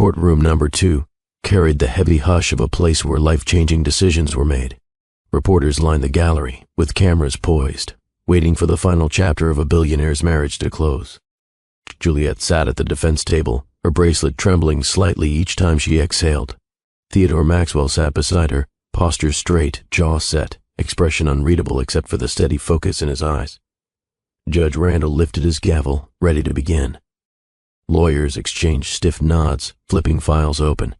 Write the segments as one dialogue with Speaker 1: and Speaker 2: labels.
Speaker 1: Courtroom number 2 carried the heavy hush of a place where life-changing decisions were made. Reporters lined the gallery, with cameras poised, waiting for the final chapter of a billionaire's marriage to close. Juliet sat at the defense table, her bracelet trembling slightly each time she exhaled. Theodore Maxwell sat beside her, posture straight, jaw set, expression unreadable except for the steady focus in his eyes. Judge Randall lifted his gavel, ready to begin. Lawyers exchanged stiff nods, flipping files open.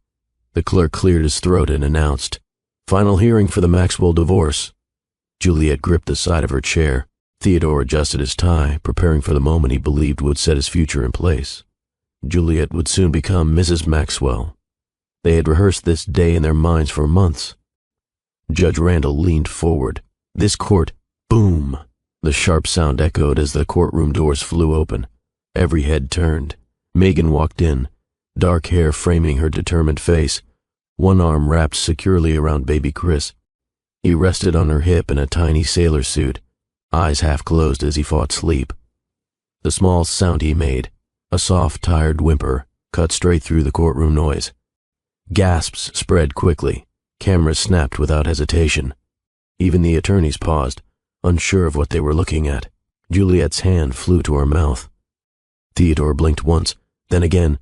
Speaker 1: The clerk cleared his throat and announced, "Final hearing for the Maxwell divorce." Juliet gripped the side of her chair. Theodore adjusted his tie, preparing for the moment he believed would set his future in place. Juliet would soon become Mrs. Maxwell. They had rehearsed this day in their minds for months. Judge Randall leaned forward. This court, boom! The sharp sound echoed as the courtroom doors flew open. Every head turned. Megan walked in, dark hair framing her determined face, one arm wrapped securely around baby Chris. He rested on her hip in a tiny sailor suit, eyes half closed as he fought sleep. The small sound he made, a soft, tired whimper, cut straight through the courtroom noise. Gasps spread quickly. Cameras snapped without hesitation. Even the attorneys paused, unsure of what they were looking at. Juliet's hand flew to her mouth. Theodore blinked once, then again,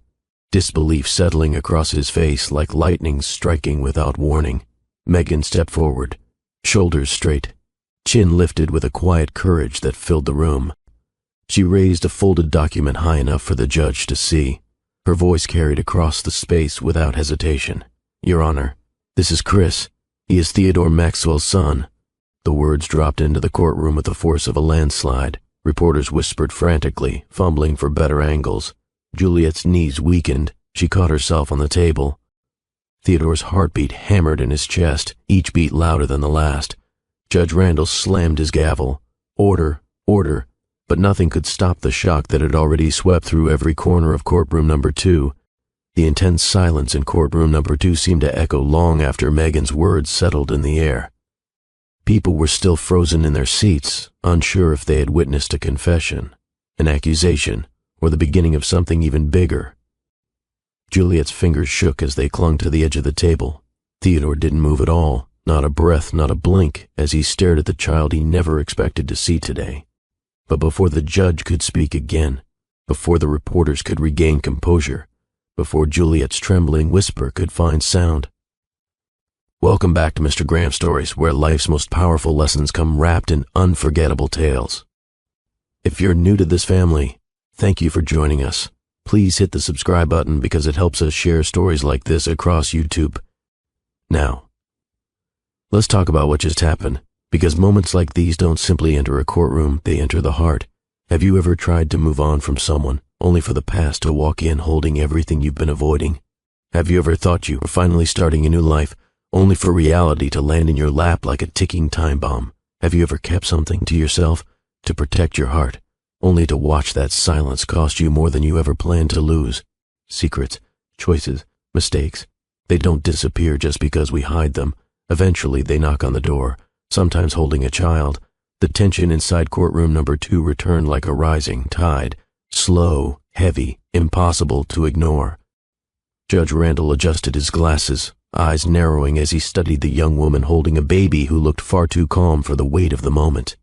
Speaker 1: disbelief settling across his face like lightning striking without warning. Megan stepped forward, shoulders straight, chin lifted with a quiet courage that filled the room. She raised a folded document high enough for the judge to see. Her voice carried across the space without hesitation. "Your Honor, this is Chris. He is Theodore Maxwell's son." The words dropped into the courtroom with the force of a landslide. Reporters whispered frantically, fumbling for better angles. Juliet's knees weakened. She caught herself on the table. Theodore's heartbeat hammered in his chest, each beat louder than the last. Judge Randall slammed his gavel. Order, order. But nothing could stop the shock that had already swept through every corner of courtroom number 2. The intense silence in courtroom number 2 seemed to echo long after Megan's words settled in the air. People were still frozen in their seats, unsure if they had witnessed a confession, an accusation, or the beginning of something even bigger. Juliet's fingers shook as they clung to the edge of the table. Theodore didn't move at all, not a breath, not a blink, as he stared at the child he never expected to see today. But before the judge could speak again, before the reporters could regain composure, before Juliet's trembling whisper could find sound. Welcome back to Mr. Graham Stories, where life's most powerful lessons come wrapped in unforgettable tales. If you're new to this family, thank you for joining us. Please hit the subscribe button because it helps us share stories like this across YouTube. Now, let's talk about what just happened, because moments like these don't simply enter a courtroom, they enter the heart. Have you ever tried to move on from someone, only for the past to walk in holding everything you've been avoiding? Have you ever thought you were finally starting a new life, only for reality to land in your lap like a ticking time bomb? Have you ever kept something to yourself to protect your heart, only to watch that silence cost you more than you ever planned to lose? Secrets, choices, mistakes, they don't disappear just because we hide them. Eventually they knock on the door, sometimes holding a child. The tension inside courtroom number 2 returned like a rising tide, slow, heavy, impossible to ignore. Judge Randall adjusted his glasses, eyes narrowing as he studied the young woman holding a baby who looked far too calm for the weight of the moment.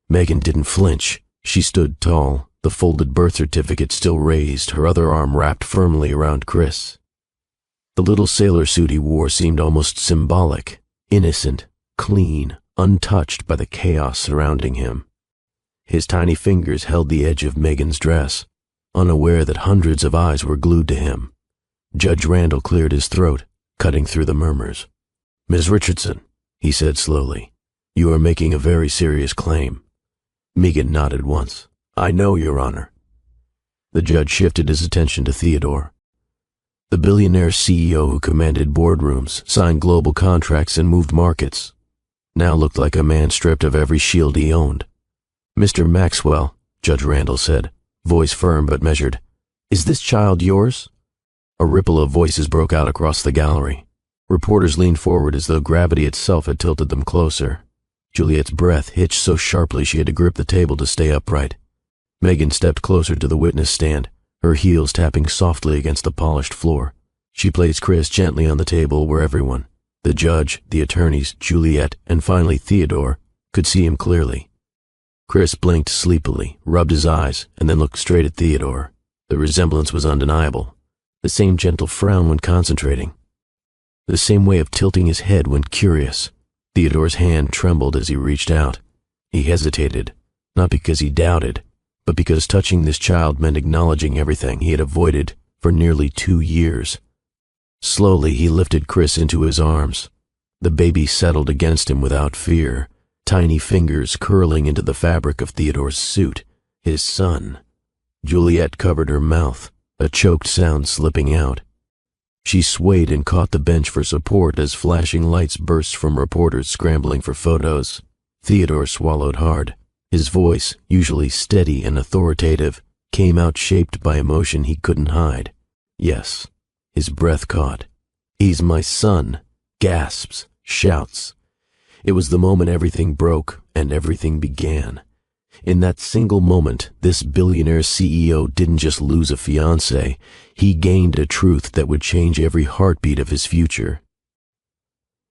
Speaker 1: Megan didn't flinch. She stood tall, the folded birth certificate still raised, her other arm wrapped firmly around Chris. The little sailor suit he wore seemed almost symbolic, innocent, clean, untouched by the chaos surrounding him. His tiny fingers held the edge of Megan's dress, unaware that hundreds of eyes were glued to him. Judge Randall cleared his throat, cutting through the murmurs. "Ms. Richardson," he said slowly, "you are making a very serious claim." Megan nodded once. "I know, Your Honor." The judge shifted his attention to Theodore. The billionaire CEO who commanded boardrooms, signed global contracts, and moved markets, now looked like a man stripped of every shield he owned. "Mr. Maxwell," Judge Randall said, voice firm but measured, "is this child yours?" A ripple of voices broke out across the gallery. Reporters leaned forward as though gravity itself had tilted them closer. Juliet's breath hitched so sharply she had to grip the table to stay upright. Megan stepped closer to the witness stand, her heels tapping softly against the polished floor. She placed Chris gently on the table where everyone, the judge, the attorneys, Juliet, and finally Theodore, could see him clearly. Chris blinked sleepily, rubbed his eyes, and then looked straight at Theodore. The resemblance was undeniable. The same gentle frown when concentrating. The same way of tilting his head when curious. Theodore's hand trembled as he reached out. He hesitated, not because he doubted, but because touching this child meant acknowledging everything he had avoided for nearly 2 years. Slowly, he lifted Chris into his arms. The baby settled against him without fear, tiny fingers curling into the fabric of Theodore's suit, his son. Juliet covered her mouth, a choked sound slipping out. She swayed and caught the bench for support as flashing lights burst from reporters scrambling for photos. Theodore swallowed hard. His voice, usually steady and authoritative, came out shaped by emotion he couldn't hide. Yes, his breath caught. "He's my son," gasps, shouts. It was the moment everything broke and everything began. In that single moment, this billionaire CEO didn't just lose a fiancé, he gained a truth that would change every heartbeat of his future.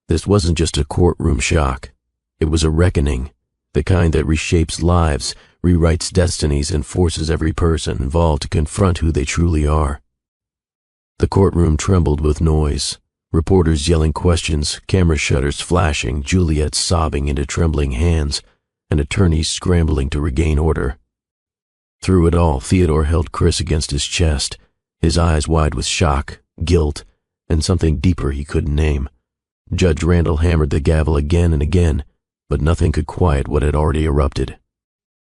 Speaker 1: This wasn't just a courtroom shock. It was a reckoning, the kind that reshapes lives, rewrites destinies, and forces every person involved to confront who they truly are. The courtroom trembled with noise. Reporters yelling questions, camera shutters flashing, Juliet sobbing into trembling hands, and attorneys scrambling to regain order. Through it all, Theodore held Chris against his chest, his eyes wide with shock, guilt, and something deeper he couldn't name. Judge Randall hammered the gavel again and again, but nothing could quiet what had already erupted.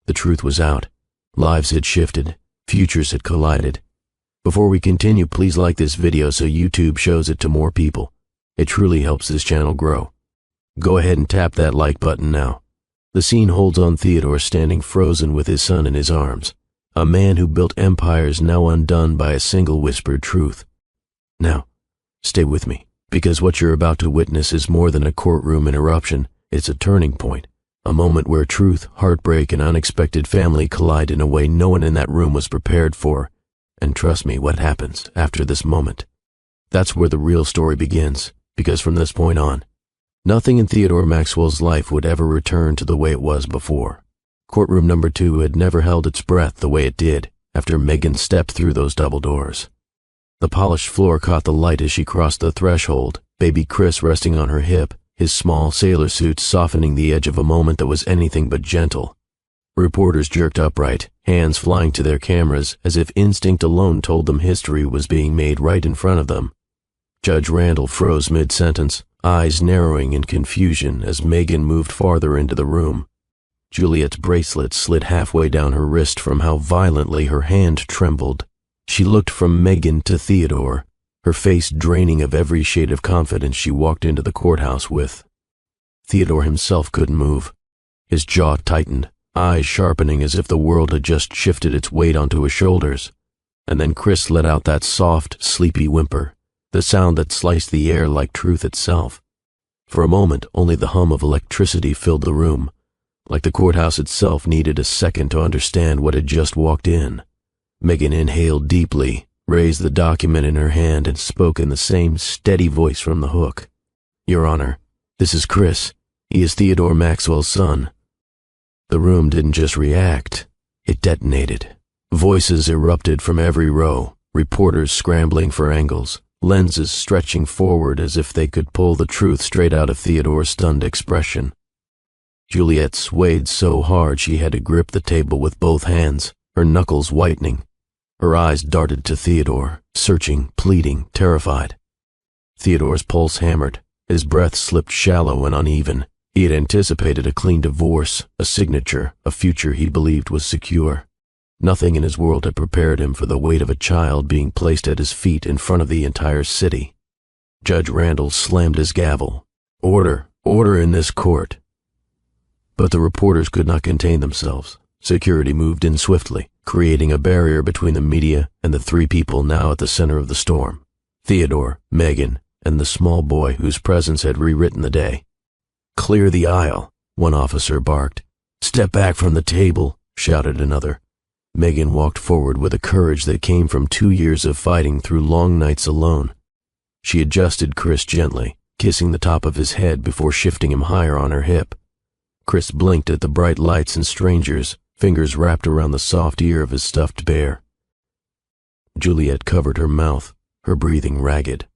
Speaker 1: The truth was out. Lives had shifted. Futures had collided. Before we continue, please like this video so YouTube shows it to more people. It truly helps this channel grow. Go ahead and tap that like button now. The scene holds on Theodore standing frozen with his son in his arms, a man who built empires now undone by a single whispered truth. Now, stay with me, because what you're about to witness is more than a courtroom interruption. It's a turning point, a moment where truth, heartbreak, and unexpected family collide in a way no one in that room was prepared for. And trust me, what happens after this moment? That's where the real story begins, because from this point on, nothing in Theodore Maxwell's life would ever return to the way it was before. Courtroom number 2 had never held its breath the way it did after Megan stepped through those double doors. The polished floor caught the light as she crossed the threshold, baby Chris resting on her hip, his small sailor suit softening the edge of a moment that was anything but gentle. Reporters jerked upright, hands flying to their cameras as if instinct alone told them history was being made right in front of them. Judge Randall froze mid-sentence, eyes narrowing in confusion as Megan moved farther into the room. Juliet's bracelet slid halfway down her wrist from how violently her hand trembled. She looked from Megan to Theodore, her face draining of every shade of confidence she walked into the courthouse with. Theodore himself couldn't move. His jaw tightened, eyes sharpening as if the world had just shifted its weight onto his shoulders. And then Chris let out that soft, sleepy whimper, the sound that sliced the air like truth itself. For a moment, only the hum of electricity filled the room, like the courthouse itself needed a second to understand what had just walked in. Megan inhaled deeply, raised the document in her hand, and spoke in the same steady voice from the hook. "Your Honor, this is Chris. He is Theodore Maxwell's son." The room didn't just react, it detonated. Voices erupted from every row, reporters scrambling for angles, lenses stretching forward as if they could pull the truth straight out of Theodore's stunned expression. Juliet swayed so hard she had to grip the table with both hands, her knuckles whitening. Her eyes darted to Theodore, searching, pleading, terrified. Theodore's pulse hammered, his breath slipped shallow and uneven. He had anticipated a clean divorce, a signature, a future he believed was secure. Nothing in his world had prepared him for the weight of a child being placed at his feet in front of the entire city. Judge Randall slammed his gavel. "Order, order in this court." But the reporters could not contain themselves. Security moved in swiftly, creating a barrier between the media and the 3 people now at the center of the storm: Theodore, Megan, and the small boy whose presence had rewritten the day. "Clear the aisle," one officer barked. "Step back from the table," shouted another. Megan walked forward with a courage that came from 2 years of fighting through long nights alone. She adjusted Chris gently, kissing the top of his head before shifting him higher on her hip. Chris blinked at the bright lights and strangers, fingers wrapped around the soft ear of his stuffed bear. Juliet covered her mouth, her breathing ragged.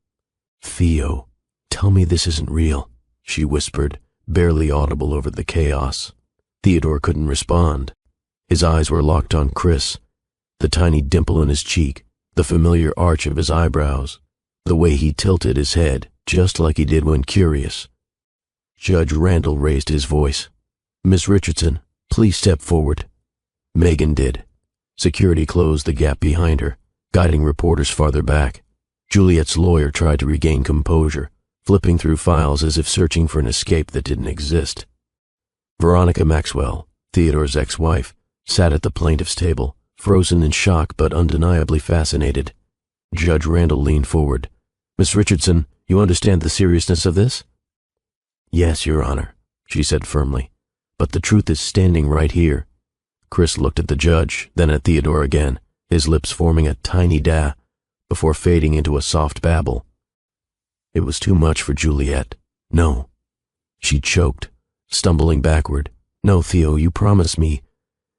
Speaker 1: "Theo, tell me this isn't real," she whispered, barely audible over the chaos. Theodore couldn't respond. His eyes were locked on Chris, the tiny dimple in his cheek, the familiar arch of his eyebrows, the way he tilted his head, just like he did when curious. Judge Randall raised his voice. "Miss Richardson, please step forward." Megan did. Security closed the gap behind her, guiding reporters farther back. Juliet's lawyer tried to regain composure, flipping through files as if searching for an escape that didn't exist. Veronica Maxwell, Theodore's ex-wife, sat at the plaintiff's table, frozen in shock but undeniably fascinated. Judge Randall leaned forward. "Miss Richardson, you understand the seriousness of this?" "Yes, Your Honor," she said firmly. "But the truth is standing right here." Chris looked at the judge, then at Theodore again, his lips forming a tiny "da," before fading into a soft babble. It was too much for Juliet. "No." She choked, stumbling backward. "No, Theo, you promised me.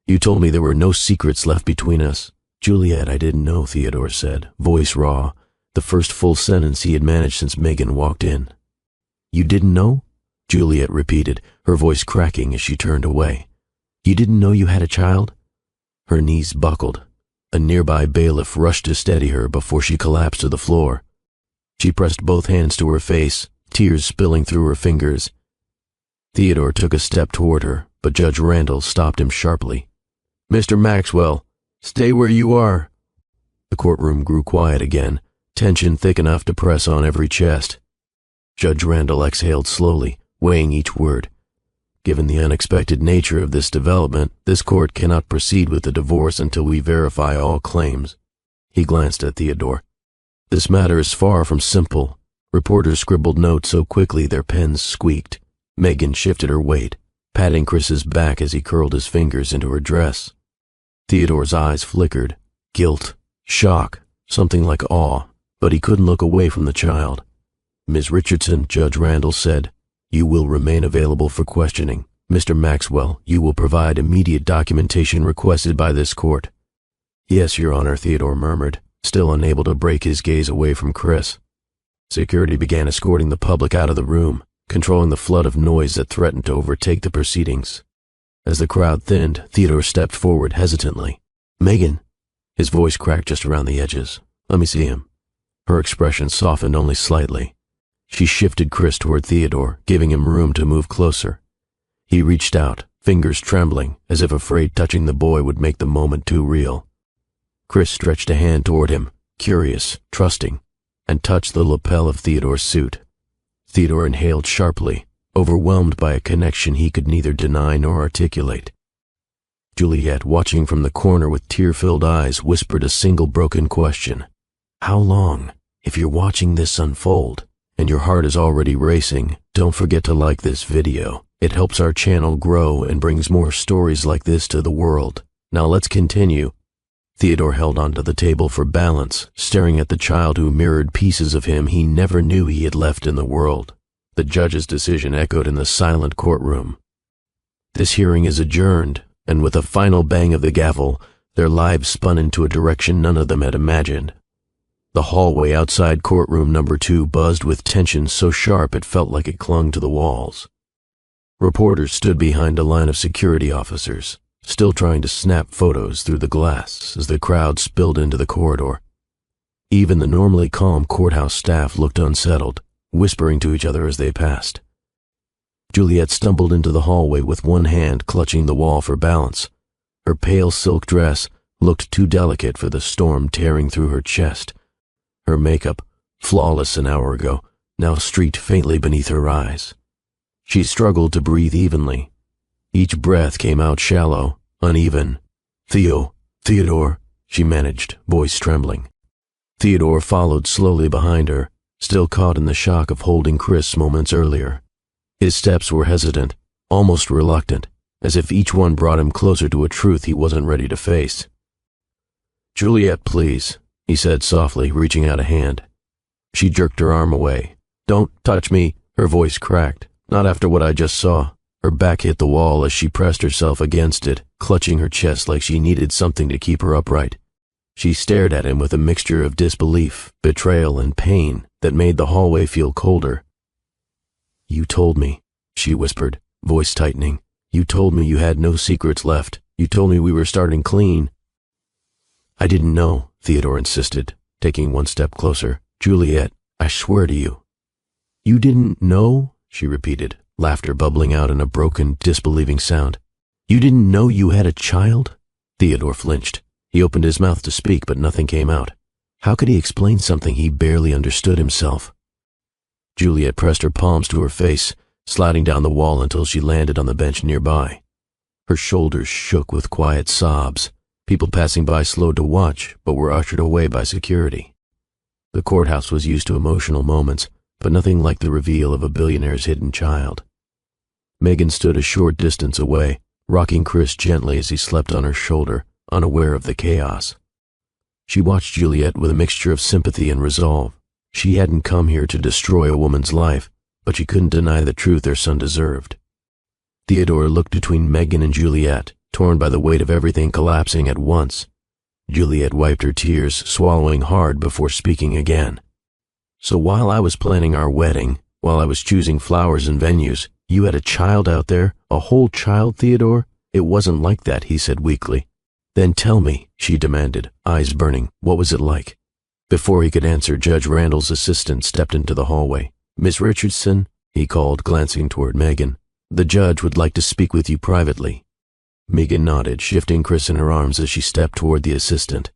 Speaker 1: You told me there were no secrets left between us." "Juliet, I didn't know," Theodore said, voice raw, the first full sentence he had managed since Megan walked in. "You didn't know?" Juliet repeated, her voice cracking as she turned away. "You didn't know you had a child?" Her knees buckled. A nearby bailiff rushed to steady her before she collapsed to the floor. She pressed both hands to her face, tears spilling through her fingers. Theodore took a step toward her, but Judge Randall stopped him sharply. "Mr. Maxwell, stay where you are." The courtroom grew quiet again, tension thick enough to press on every chest. Judge Randall exhaled slowly, weighing each word. "Given the unexpected nature of this development, this court cannot proceed with the divorce until we verify all claims." He glanced at Theodore. "This matter is far from simple." Reporters scribbled notes so quickly their pens squeaked. Megan shifted her weight, patting Chris's back as he curled his fingers into her dress. Theodore's eyes flickered. Guilt, shock, something like awe, but he couldn't look away from the child. "Ms. Richardson," Judge Randall said, "you will remain available for questioning. Mr. Maxwell, you will provide immediate documentation requested by this court." "Yes, Your Honor," Theodore murmured, still unable to break his gaze away from Chris. Security began escorting the public out of the room, controlling the flood of noise that threatened to overtake the proceedings. As the crowd thinned, Theodore stepped forward hesitantly. "Megan." His voice cracked just around the edges. "Let me see him." Her expression softened only slightly. She shifted Chris toward Theodore, giving him room to move closer. He reached out, fingers trembling, as if afraid touching the boy would make the moment too real. Chris stretched a hand toward him, curious, trusting, and touched the lapel of Theodore's suit. Theodore inhaled sharply, overwhelmed by a connection he could neither deny nor articulate. Juliet, watching from the corner with tear-filled eyes, whispered a single broken question. "How long? If you're watching this unfold, and your heart is already racing, don't forget to like this video. It helps our channel grow and brings more stories like this to the world. Now let's continue." Theodore held onto the table for balance, staring at the child who mirrored pieces of him he never knew he had left in the world. The judge's decision echoed in the silent courtroom. "This hearing is adjourned," and with a final bang of the gavel, their lives spun into a direction none of them had imagined. The hallway outside courtroom number 2 buzzed with tension so sharp it felt like it clung to the walls. Reporters stood behind a line of security officers, still trying to snap photos through the glass as the crowd spilled into the corridor. Even the normally calm courthouse staff looked unsettled, whispering to each other as they passed. Juliet stumbled into the hallway with one hand clutching the wall for balance. Her pale silk dress looked too delicate for the storm tearing through her chest. Her makeup, flawless an hour ago, now streaked faintly beneath her eyes. She struggled to breathe evenly. Each breath came out shallow, uneven. Theodore, she managed, voice trembling. Theodore followed slowly behind her, still caught in the shock of holding Chris moments earlier. His steps were hesitant, almost reluctant, as if each one brought him closer to a truth he wasn't ready to face. "Juliet, please," he said softly, reaching out a hand. She jerked her arm away. "Don't touch me," her voice cracked. "Not after what I just saw." Her back hit the wall as she pressed herself against it, clutching her chest like she needed something to keep her upright. She stared at him with a mixture of disbelief, betrayal, and pain that made the hallway feel colder. "You told me," she whispered, voice tightening. "You told me you had no secrets left. You told me we were starting clean." "I didn't know," Theodore insisted, taking one step closer. "Juliet, I swear to you." "You didn't know?" she repeated, laughter bubbling out in a broken, disbelieving sound. "You didn't know you had a child?" Theodore flinched. He opened his mouth to speak, but nothing came out. How could he explain something he barely understood himself? Juliet pressed her palms to her face, sliding down the wall until she landed on the bench nearby. Her shoulders shook with quiet sobs. People passing by slowed to watch, but were ushered away by security. The courthouse was used to emotional moments, but nothing like the reveal of a billionaire's hidden child. Megan stood a short distance away, rocking Chris gently as he slept on her shoulder, unaware of the chaos. She watched Juliet with a mixture of sympathy and resolve. She hadn't come here to destroy a woman's life, but she couldn't deny the truth her son deserved. Theodore looked between Megan and Juliet, torn by the weight of everything collapsing at once. Juliet wiped her tears, swallowing hard before speaking again. "So while I was planning our wedding, while I was choosing flowers and venues, you had a child out there? A whole child, Theodore?" "It wasn't like that," he said weakly. "Then tell me," she demanded, eyes burning. "What was it like?" Before he could answer, Judge Randall's assistant stepped into the hallway. "Miss Richardson," he called, glancing toward Megan. "The judge would like to speak with you privately." Megan nodded, shifting Chris in her arms as she stepped toward the assistant.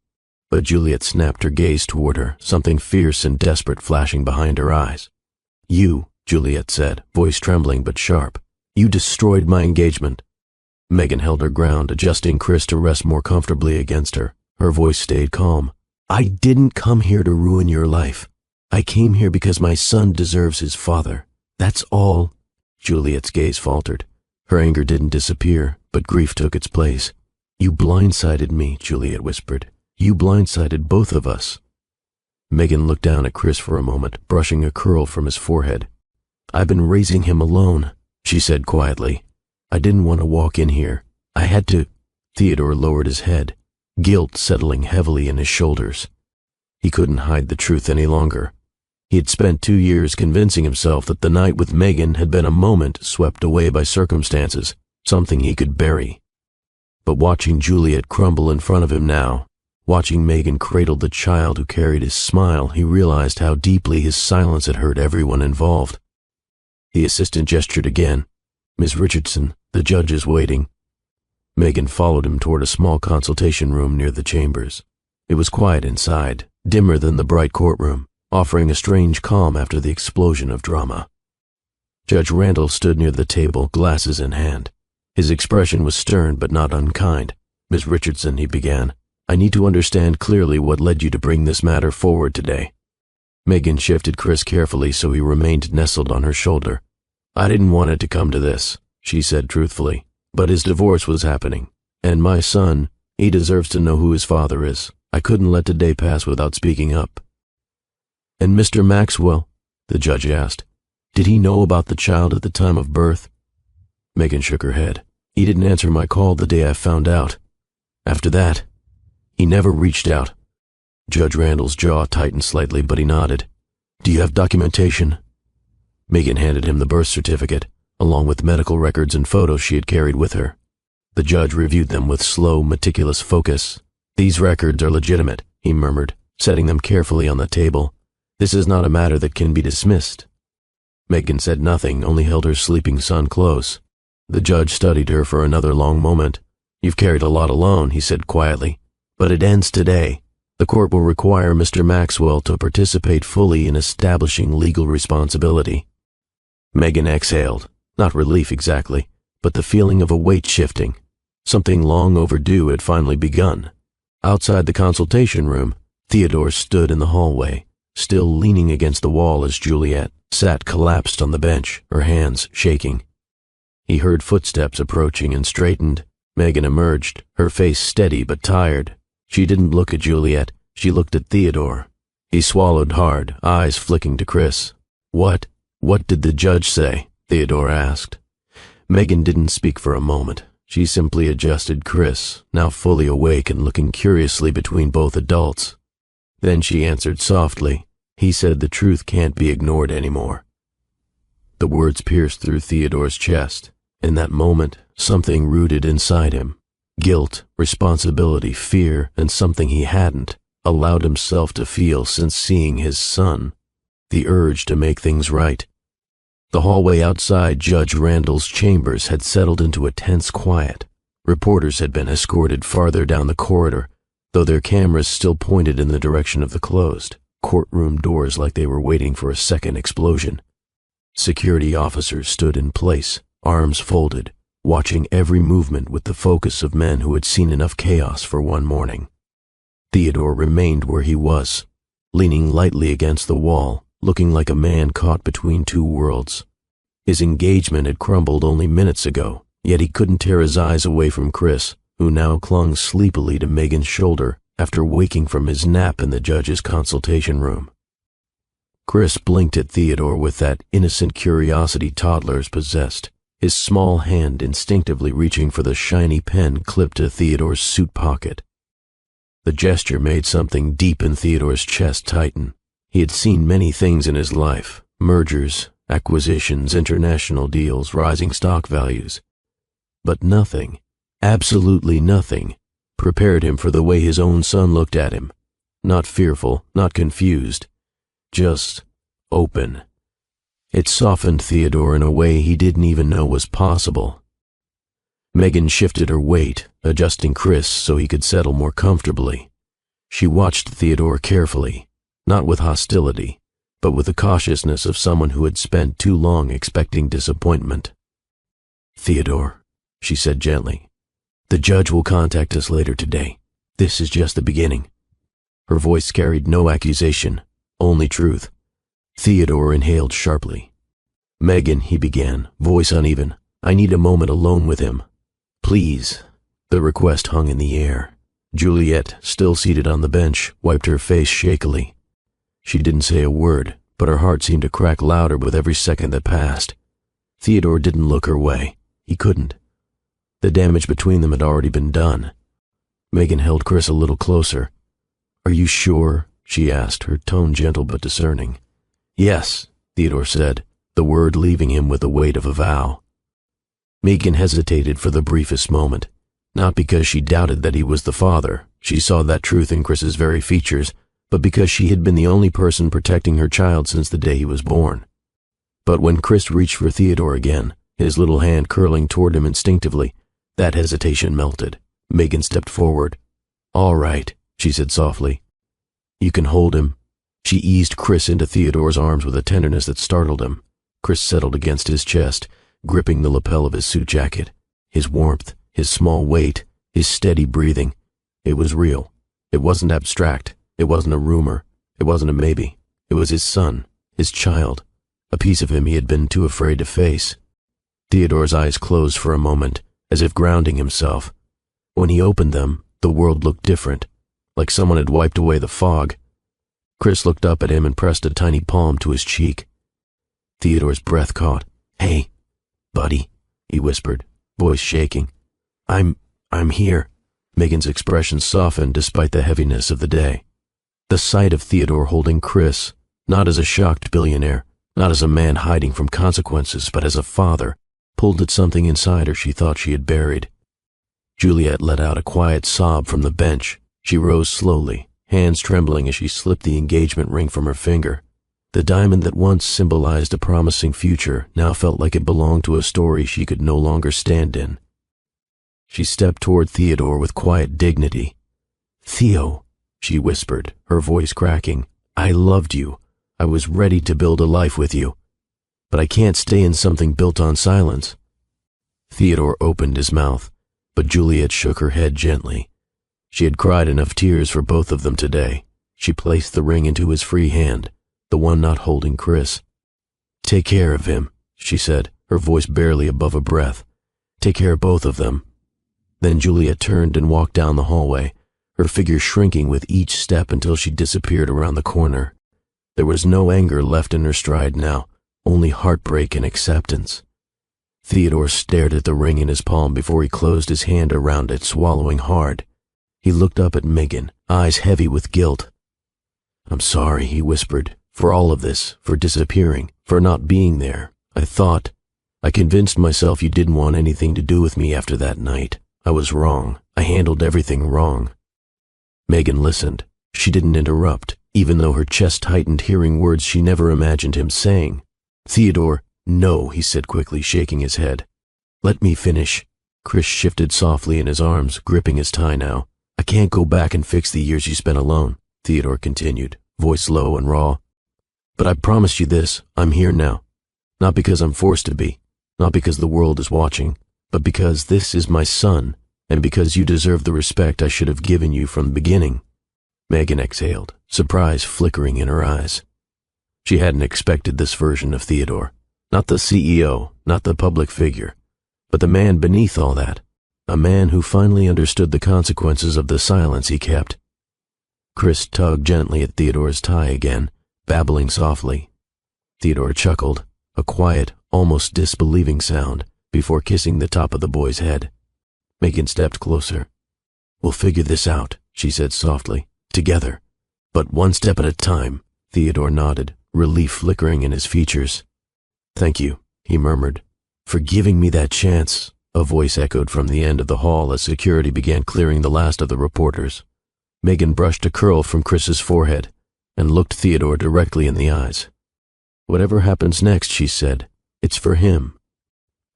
Speaker 1: But Juliet snapped her gaze toward her, something fierce and desperate flashing behind her eyes. "You," Juliet said, voice trembling but sharp. "You destroyed my engagement." Megan held her ground, adjusting Chris to rest more comfortably against her. Her voice stayed calm. "I didn't come here to ruin your life. I came here because my son deserves his father. That's all." Juliet's gaze faltered. Her anger didn't disappear, but grief took its place. "You blindsided me," Juliet whispered. "You blindsided both of us." Megan looked down at Chris for a moment, brushing a curl from his forehead. "I've been raising him alone," she said quietly. "I didn't want to walk in here. I had to." Theodore lowered his head, guilt settling heavily in his shoulders. He couldn't hide the truth any longer. He had spent 2 years convincing himself that the night with Megan had been a moment swept away by circumstances, something he could bury. But watching Juliet crumble in front of him now, watching Megan cradle the child who carried his smile, he realized how deeply his silence had hurt everyone involved. The assistant gestured again. "Miss Richardson, the judge is waiting." Megan followed him toward a small consultation room near the chambers. It was quiet inside, dimmer than the bright courtroom, offering a strange calm after the explosion of drama. Judge Randall stood near the table, glasses in hand. His expression was stern but not unkind. "Miss Richardson," he began, "I need to understand clearly what led you to bring this matter forward today." Megan shifted Chris carefully so he remained nestled on her shoulder. "I didn't want it to come to this," she said truthfully, "but his divorce was happening, and my son, he deserves to know who his father is. I couldn't let today pass without speaking up." "And Mr. Maxwell," the judge asked, "did he know about the child at the time of birth?" Megan shook her head. "He didn't answer my call the day I found out. After that, he never reached out." Judge Randall's jaw tightened slightly, but he nodded. "Do you have documentation?" Megan handed him the birth certificate, along with medical records and photos she had carried with her. The judge reviewed them with slow, meticulous focus. "These records are legitimate," he murmured, setting them carefully on the table. "This is not a matter that can be dismissed." Megan said nothing, only held her sleeping son close. The judge studied her for another long moment. "You've carried a lot alone," he said quietly, "but it ends today. The court will require Mr. Maxwell to participate fully in establishing legal responsibility." Megan exhaled, not relief exactly, but the feeling of a weight shifting. Something long overdue had finally begun. Outside the consultation room, Theodore stood in the hallway, still leaning against the wall as Juliet sat collapsed on the bench, her hands shaking. He heard footsteps approaching and straightened. Megan emerged, her face steady but tired. She didn't look at Juliet, she looked at Theodore. He swallowed hard, eyes flicking to Chris. What did the judge say? Theodore asked. Megan didn't speak for a moment. She simply adjusted Chris, now fully awake and looking curiously between both adults. Then she answered softly, "He said the truth can't be ignored anymore." The words pierced through Theodore's chest. In that moment, something rooted inside him, guilt, responsibility, fear, and something he hadn't allowed himself to feel since seeing his son, the urge to make things right. The hallway outside Judge Randall's chambers had settled into a tense quiet. Reporters had been escorted farther down the corridor, though their cameras still pointed in the direction of the closed courtroom doors like they were waiting for a second explosion. Security officers stood in place, arms folded, watching every movement with the focus of men who had seen enough chaos for one morning. Theodore remained where he was, leaning lightly against the wall, looking like a man caught between two worlds. His engagement had crumbled only minutes ago, yet he couldn't tear his eyes away from Chris, who now clung sleepily to Megan's shoulder after waking from his nap in the judge's consultation room. Chris blinked at Theodore with that innocent curiosity toddlers possessed, his small hand instinctively reaching for the shiny pen clipped to Theodore's suit pocket. The gesture made something deep in Theodore's chest tighten. He had seen many things in his life: mergers, acquisitions, international deals, rising stock values. But nothing, absolutely nothing, prepared him for the way his own son looked at him. Not fearful, not confused, just open. It softened Theodore in a way he didn't even know was possible. Megan shifted her weight, adjusting Chris so he could settle more comfortably. She watched Theodore carefully, not with hostility, but with the cautiousness of someone who had spent too long expecting disappointment. "Theodore," she said gently, "the judge will contact us later today. This is just the beginning." Her voice carried no accusation, only truth. Theodore inhaled sharply. "Megan," he began, voice uneven, "I need a moment alone with him. Please." The request hung in the air. Juliet, still seated on the bench, wiped her face shakily. She didn't say a word, but her heart seemed to crack louder with every second that passed. Theodore didn't look her way. He couldn't. The damage between them had already been done. Megan held Chris a little closer. "Are you sure?" she asked, her tone gentle but discerning. "Yes," Theodore said, the word leaving him with the weight of a vow. Megan hesitated for the briefest moment, not because she doubted that he was the father. She saw that truth in Chris's very features, but because she had been the only person protecting her child since the day he was born. But when Chris reached for Theodore again, his little hand curling toward him instinctively, that hesitation melted. Megan stepped forward. "All right," she said softly. "You can hold him." She eased Chris into Theodore's arms with a tenderness that startled him. Chris settled against his chest, gripping the lapel of his suit jacket. His warmth, his small weight, his steady breathing. It was real. It wasn't abstract. It wasn't a rumor. It wasn't a maybe. It was his son, his child, a piece of him he had been too afraid to face. Theodore's eyes closed for a moment, as if grounding himself. When he opened them, the world looked different, like someone had wiped away the fog. Chris looked up at him and pressed a tiny palm to his cheek. Theodore's breath caught. "Hey, buddy," he whispered, voice shaking. I'm here." Megan's expression softened despite the heaviness of the day. The sight of Theodore holding Chris, not as a shocked billionaire, not as a man hiding from consequences, but as a father, pulled at something inside her she thought she had buried. Juliet let out a quiet sob from the bench. She rose slowly, hands trembling as she slipped the engagement ring from her finger. The diamond that once symbolized a promising future now felt like it belonged to a story she could no longer stand in. She stepped toward Theodore with quiet dignity. "Theo," she whispered, her voice cracking, "I loved you. I was ready to build a life with you. But I can't stay in something built on silence." Theodore opened his mouth, but Juliet shook her head gently. She had cried enough tears for both of them today. She placed the ring into his free hand, the one not holding Chris. "Take care of him," she said, her voice barely above a breath. "Take care of both of them." Then Juliet turned and walked down the hallway, her figure shrinking with each step until she disappeared around the corner. There was no anger left in her stride now, only heartbreak and acceptance. Theodore stared at the ring in his palm before he closed his hand around it, swallowing hard. He looked up at Megan, eyes heavy with guilt. "I'm sorry," he whispered, "for all of this, for disappearing, for not being there. I convinced myself you didn't want anything to do with me after that night. I was wrong. I handled everything wrong." Megan listened. She didn't interrupt, even though her chest tightened hearing words she never imagined him saying. "Theodore, no," he said quickly, shaking his head. "Let me finish." Chris shifted softly in his arms, gripping his tie now. "I can't go back and fix the years you spent alone," Theodore continued, voice low and raw. "But I promise you this, I'm here now. Not because I'm forced to be, not because the world is watching, but because this is my son, and because you deserve the respect I should have given you from the beginning." Megan exhaled, surprise flickering in her eyes. She hadn't expected this version of Theodore. Not the CEO, not the public figure, but the man beneath all that. A man who finally understood the consequences of the silence he kept. Chris tugged gently at Theodore's tie again, babbling softly. Theodore chuckled, a quiet, almost disbelieving sound, before kissing the top of the boy's head. Megan stepped closer. "We'll figure this out," she said softly. "Together. But one step at a time." Theodore nodded, relief flickering in his features. "Thank you," he murmured, "for giving me that chance." A voice echoed from the end of the hall as security began clearing the last of the reporters. Megan brushed a curl from Chris's forehead and looked Theodore directly in the eyes. "Whatever happens next," she said, "it's for him."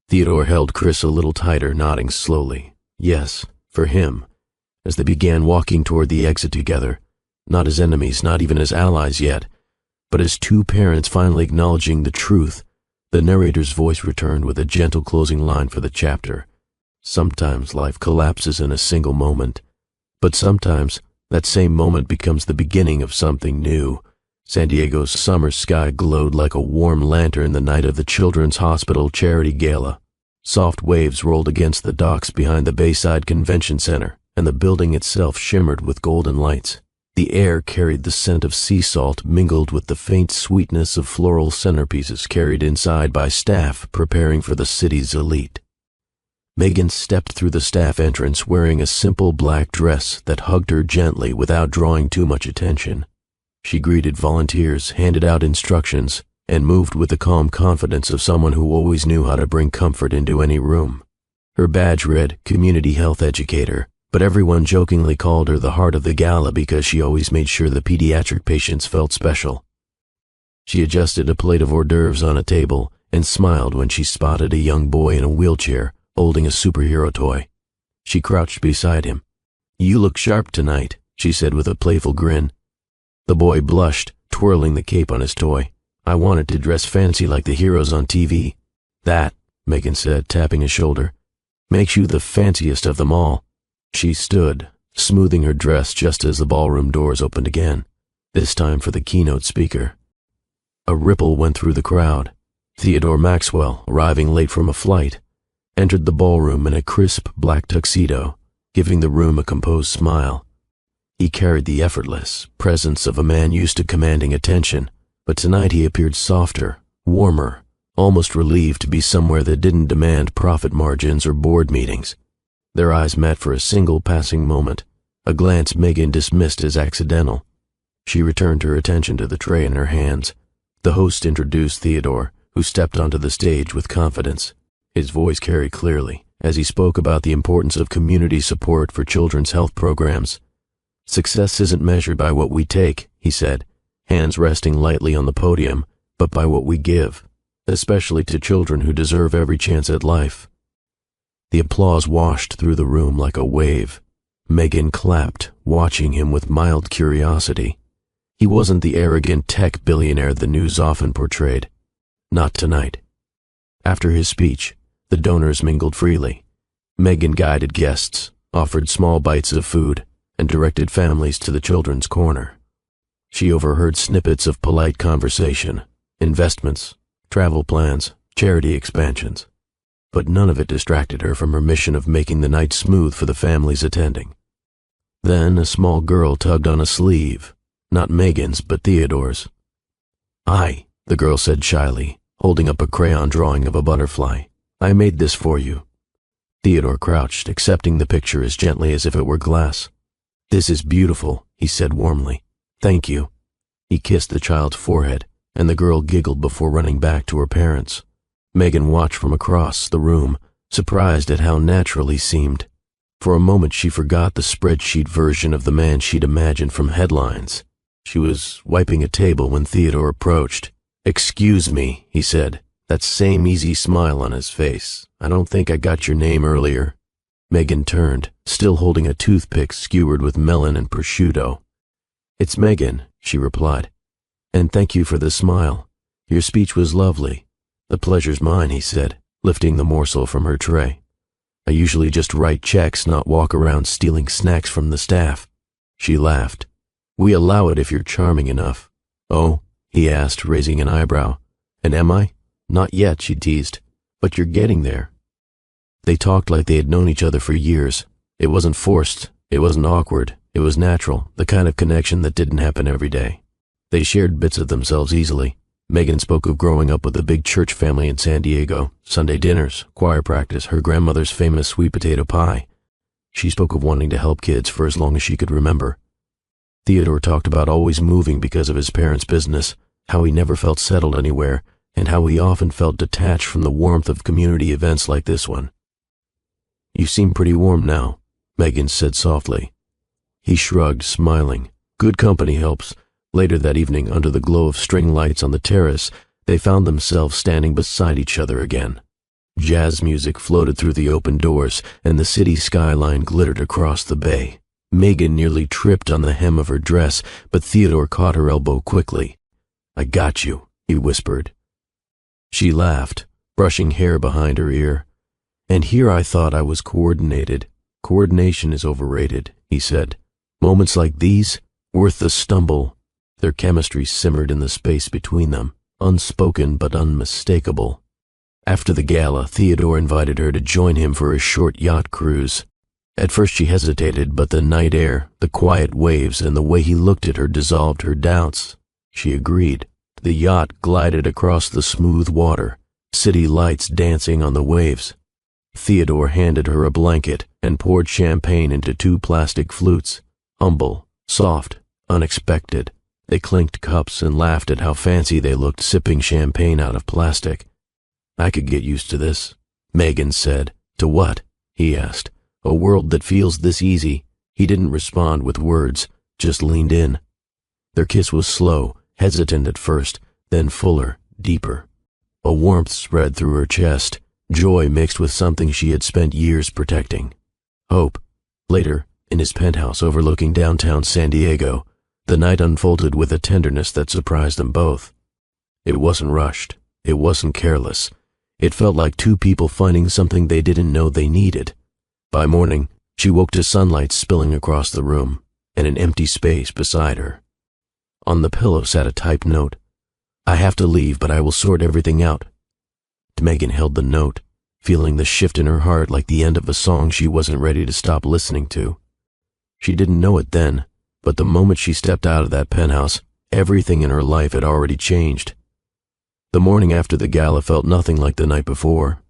Speaker 1: Theodore held Chris a little tighter, nodding slowly. Yes, for him, as they began walking toward the exit together, not as enemies, not even as allies yet, but as two parents finally acknowledging the truth. The narrator's voice returned with a gentle closing line for the chapter. Sometimes life collapses in a single moment, but sometimes that same moment becomes the beginning of something new. San Diego's summer sky glowed like a warm lantern the night of the Children's Hospital Charity Gala. Soft waves rolled against the docks behind the Bayside Convention Center, and the building itself shimmered with golden lights. The air carried the scent of sea salt mingled with the faint sweetness of floral centerpieces carried inside by staff preparing for the city's elite. Megan stepped through the staff entrance wearing a simple black dress that hugged her gently without drawing too much attention. She greeted volunteers, handed out instructions, and moved with the calm confidence of someone who always knew how to bring comfort into any room. Her badge read Community Health Educator, but everyone jokingly called her the heart of the gala because she always made sure the pediatric patients felt special. She adjusted a plate of hors d'oeuvres on a table and smiled when she spotted a young boy in a wheelchair holding a superhero toy. She crouched beside him. "You look sharp tonight," she said with a playful grin. The boy blushed, twirling the cape on his toy. "I wanted to dress fancy like the heroes on TV." "That," Megan said, tapping his shoulder, "makes you the fanciest of them all." She stood, smoothing her dress just as the ballroom doors opened again, this time for the keynote speaker. A ripple went through the crowd. Theodore Maxwell, arriving late from a flight, entered the ballroom in a crisp black tuxedo, giving the room a composed smile. He carried the effortless presence of a man used to commanding attention, but tonight he appeared softer, warmer, almost relieved to be somewhere that didn't demand profit margins or board meetings. Their eyes met for a single passing moment, a glance Megan dismissed as accidental. She returned her attention to the tray in her hands. The host introduced Theodore, who stepped onto the stage with confidence. His voice carried clearly as he spoke about the importance of community support for children's health programs. "Success isn't measured by what we take," he said, hands resting lightly on the podium, "but by what we give, especially to children who deserve every chance at life." The applause washed through the room like a wave. Megan clapped, watching him with mild curiosity. He wasn't the arrogant tech billionaire the news often portrayed. Not tonight. After his speech, the donors mingled freely. Megan guided guests, offered small bites of food, and directed families to the children's corner. She overheard snippets of polite conversation, investments, travel plans, charity expansions, but none of it distracted her from her mission of making the night smooth for the families attending. Then a small girl tugged on a sleeve, not Megan's, but Theodore's. "Hi," the girl said shyly, holding up a crayon drawing of a butterfly. "I made this for you." Theodore crouched, accepting the picture as gently as if it were glass. "This is beautiful," he said warmly. "Thank you." He kissed the child's forehead, and the girl giggled before running back to her parents. Megan watched from across the room, surprised at how natural he seemed. For a moment she forgot the spreadsheet version of the man she'd imagined from headlines. She was wiping a table when Theodore approached. "Excuse me," he said, that same easy smile on his face. "I don't think I got your name earlier." Megan turned, still holding a toothpick skewered with melon and prosciutto. "It's Megan," she replied. "And thank you for the smile. Your speech was lovely." "The pleasure's mine," he said, lifting the morsel from her tray. "I usually just write checks, not walk around stealing snacks from the staff." She laughed. "We allow it if you're charming enough." "Oh?" he asked, raising an eyebrow. "And am I?" "Not yet," she teased. "But you're getting there." They talked like they had known each other for years. It wasn't forced. It wasn't awkward. It was natural, the kind of connection that didn't happen every day. They shared bits of themselves easily. Megan spoke of growing up with a big church family in San Diego, Sunday dinners, choir practice, her grandmother's famous sweet potato pie. She spoke of wanting to help kids for as long as she could remember. Theodore talked about always moving because of his parents' business, how he never felt settled anywhere, and how he often felt detached from the warmth of community events like this one. "You seem pretty warm now," Megan said softly. He shrugged, smiling. Good company helps. Later that evening, under the glow of string lights on the terrace, they found themselves standing beside each other again. Jazz music floated through the open doors, and the city skyline glittered across the bay. Megan nearly tripped on the hem of her dress, but Theodore caught her elbow quickly. "I got you," he whispered. She laughed, brushing hair behind her ear. "And here I thought I was coordinated. Coordination is overrated," he said. "Moments like these, worth the stumble." Their chemistry simmered in the space between them, unspoken but unmistakable. After the gala, Theodore invited her to join him for a short yacht cruise. At first she hesitated, but the night air, the quiet waves, and the way he looked at her dissolved her doubts. She agreed. The yacht glided across the smooth water, city lights dancing on the waves. Theodore handed her a blanket and poured champagne into 2 plastic flutes. Humble, soft, unexpected. They clinked cups and laughed at how fancy they looked sipping champagne out of plastic. "I could get used to this," Megan said. "To what?" he asked. "A world that feels this easy." He didn't respond with words, just leaned in. Their kiss was slow, hesitant at first, then fuller, deeper. A warmth spread through her chest, joy mixed with something she had spent years protecting. Hope. Later, in his penthouse overlooking downtown San Diego, the night unfolded with a tenderness that surprised them both. It wasn't rushed. It wasn't careless. It felt like 2 people finding something they didn't know they needed. By morning, she woke to sunlight spilling across the room, and an empty space beside her. On the pillow sat a typed note. "I have to leave, but I will sort everything out." Megan held the note, feeling the shift in her heart like the end of a song she wasn't ready to stop listening to. She didn't know it then, but the moment she stepped out of that penthouse, everything in her life had already changed. The morning after the gala felt nothing like the night before.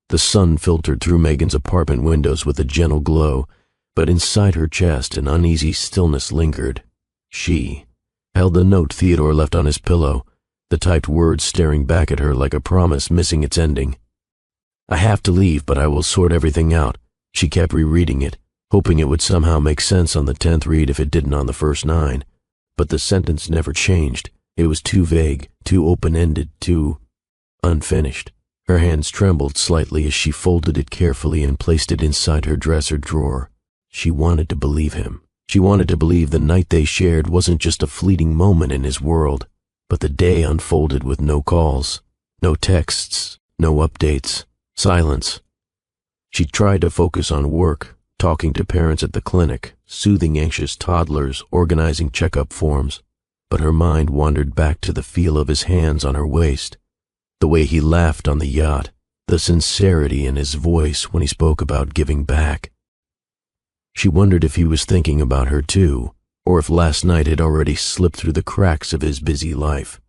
Speaker 1: The sun filtered through Megan's apartment windows with a gentle glow, but inside her chest an uneasy stillness lingered. She held the note Theodore left on his pillow, the typed words staring back at her like a promise missing its ending. "I have to leave, but I will sort everything out." She kept rereading it, hoping it would somehow make sense on the 10th read if it didn't on the first 9. But the sentence never changed. It was too vague, too open-ended, too unfinished. Her hands trembled slightly as she folded it carefully and placed it inside her dresser drawer. She wanted to believe him. She wanted to believe the night they shared wasn't just a fleeting moment in his world, but the day unfolded with no calls, no texts, no updates, silence. She tried to focus on work, talking to parents at the clinic, soothing anxious toddlers, organizing checkup forms, but her mind wandered back to the feel of his hands on her waist, the way he laughed on the yacht, the sincerity in his voice when he spoke about giving back. She wondered if he was thinking about her too, or if last night had already slipped through the cracks of his busy life.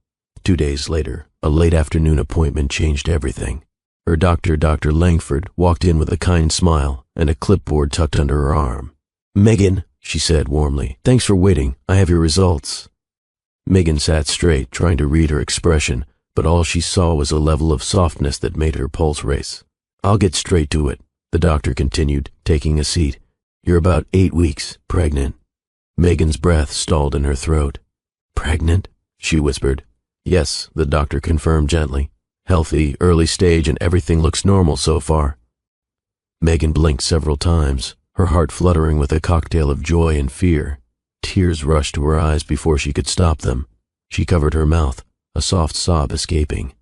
Speaker 1: 2 days later, a late afternoon appointment changed everything. Her doctor, Dr. Langford, walked in with a kind smile and a clipboard tucked under her arm. "Megan," she said warmly, "thanks for waiting. I have your results." Megan sat straight, trying to read her expression, but all she saw was a level of softness that made her pulse race. "I'll get straight to it," the doctor continued, taking a seat. "You're about 8 weeks pregnant." Megan's breath stalled in her throat. "Pregnant?" she whispered. "Yes," the doctor confirmed gently. "Healthy, early stage, and everything looks normal so far." Megan blinked several times, her heart fluttering with a cocktail of joy and fear. Tears rushed to her eyes before she could stop them. She covered her mouth, a soft sob escaping.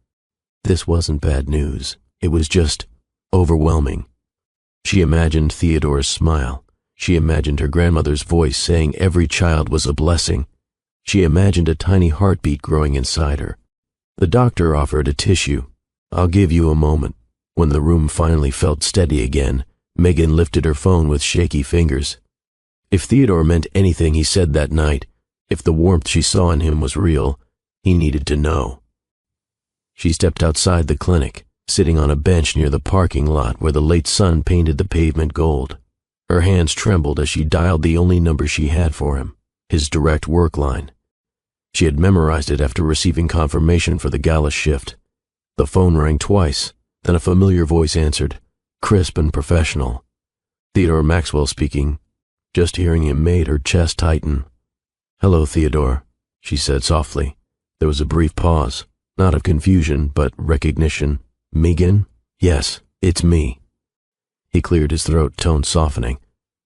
Speaker 1: This wasn't bad news. It was just overwhelming. She imagined Theodore's smile. She imagined her grandmother's voice saying every child was a blessing. She imagined a tiny heartbeat growing inside her. The doctor offered a tissue. "I'll give you a moment." When the room finally felt steady again, Megan lifted her phone with shaky fingers. If Theodore meant anything he said that night, if the warmth she saw in him was real, he needed to know. She stepped outside the clinic, sitting on a bench near the parking lot where the late sun painted the pavement gold. Her hands trembled as she dialed the only number she had for him, his direct work line. She had memorized it after receiving confirmation for the gala shift. The phone rang twice, then a familiar voice answered, crisp and professional. Theodore Maxwell speaking. Just hearing him made her chest tighten. "Hello, Theodore," she said softly. There was a brief pause, not of confusion, but recognition. "Megan? Yes, it's me." He cleared his throat, tone softening.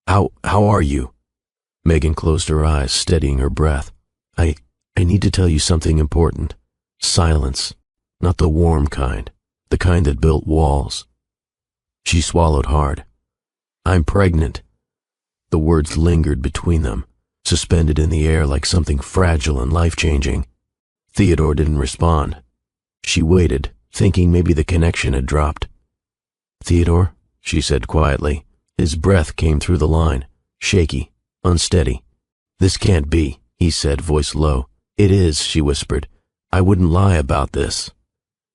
Speaker 1: How are you?" Megan closed her eyes, steadying her breath. I need to tell you something important. Silence. Not the warm kind. The kind that built walls." She swallowed hard. "I'm pregnant." The words lingered between them, suspended in the air like something fragile and life-changing. Theodore didn't respond. She waited, thinking maybe the connection had dropped. "Theodore," she said quietly. His breath came through the line, shaky, unsteady. "This can't be," he said, voice low. "It is," she whispered. "I wouldn't lie about this."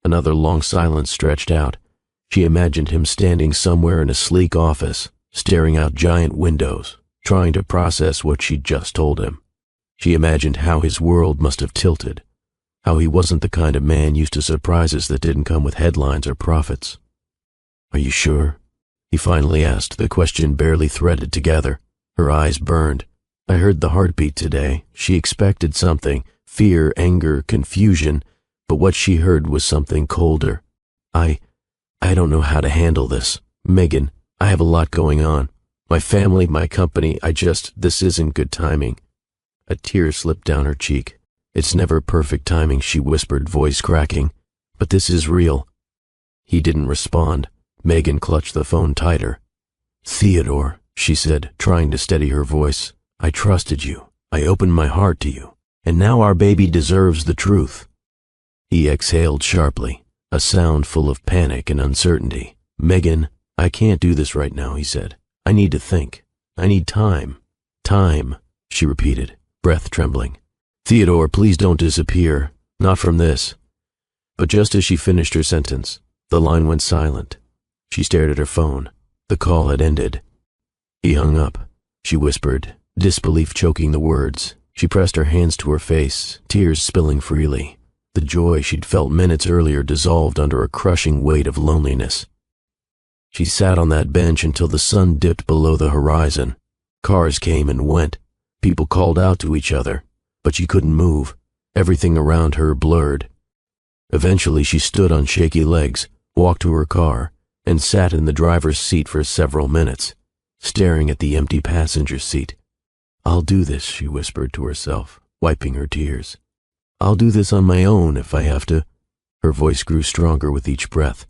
Speaker 1: Another long silence stretched out. She imagined him standing somewhere in a sleek office, staring out giant windows, trying to process what she'd just told him. She imagined how his world must have tilted, how he wasn't the kind of man used to surprises that didn't come with headlines or profits. "Are you sure?" he finally asked, the question barely threaded together. Her eyes burned. "I heard the heartbeat today." She expected something, fear, anger, confusion, but what she heard was something colder. I don't know how to handle this. Megan, I have a lot going on. My family, my company, this isn't good timing." A tear slipped down her cheek. "It's never perfect timing," she whispered, voice cracking. "But this is real." He didn't respond. Megan clutched the phone tighter. "Theodore," she said, trying to steady her voice. "I trusted you. I opened my heart to you. And now our baby deserves the truth." He exhaled sharply, a sound full of panic and uncertainty. "Megan, I can't do this right now," he said. "I need to think. I need time." "Time," she repeated, breath trembling. "Theodore, please don't disappear. Not from this." But just as she finished her sentence, the line went silent. She stared at her phone. The call had ended. He hung up. She whispered, disbelief choking the words. She pressed her hands to her face, tears spilling freely. The joy she'd felt minutes earlier dissolved under a crushing weight of loneliness. She sat on that bench until the sun dipped below the horizon. Cars came and went. People called out to each other, but she couldn't move. Everything around her blurred. Eventually she stood on shaky legs, walked to her car, and sat in the driver's seat for several minutes, staring at the empty passenger seat. "I'll do this," she whispered to herself, wiping her tears. "I'll do this on my own if I have to." Her voice grew stronger with each breath.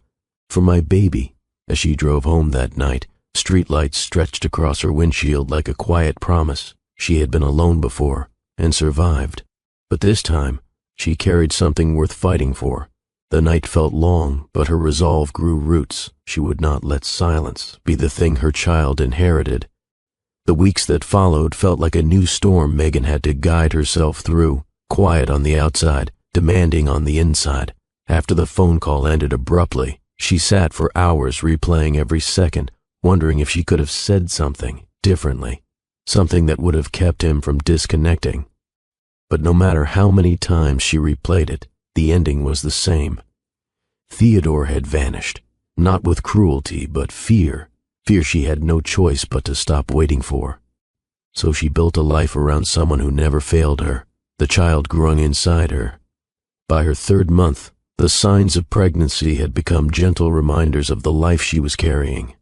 Speaker 1: "For my baby." As she drove home that night, streetlights stretched across her windshield like a quiet promise. She had been alone before, and survived. But this time, she carried something worth fighting for. The night felt long, but her resolve grew roots. She would not let silence be the thing her child inherited. The weeks that followed felt like a new storm Megan had to guide herself through, quiet on the outside, demanding on the inside. After the phone call ended abruptly, she sat for hours replaying every second, wondering if she could have said something differently, something that would have kept him from disconnecting. But no matter how many times she replayed it, the ending was the same. Theodore had vanished, not with cruelty, but fear she had no choice but to stop waiting for. So she built a life around someone who never failed her, the child growing inside her. By her 3rd month, the signs of pregnancy had become gentle reminders of the life she was carrying.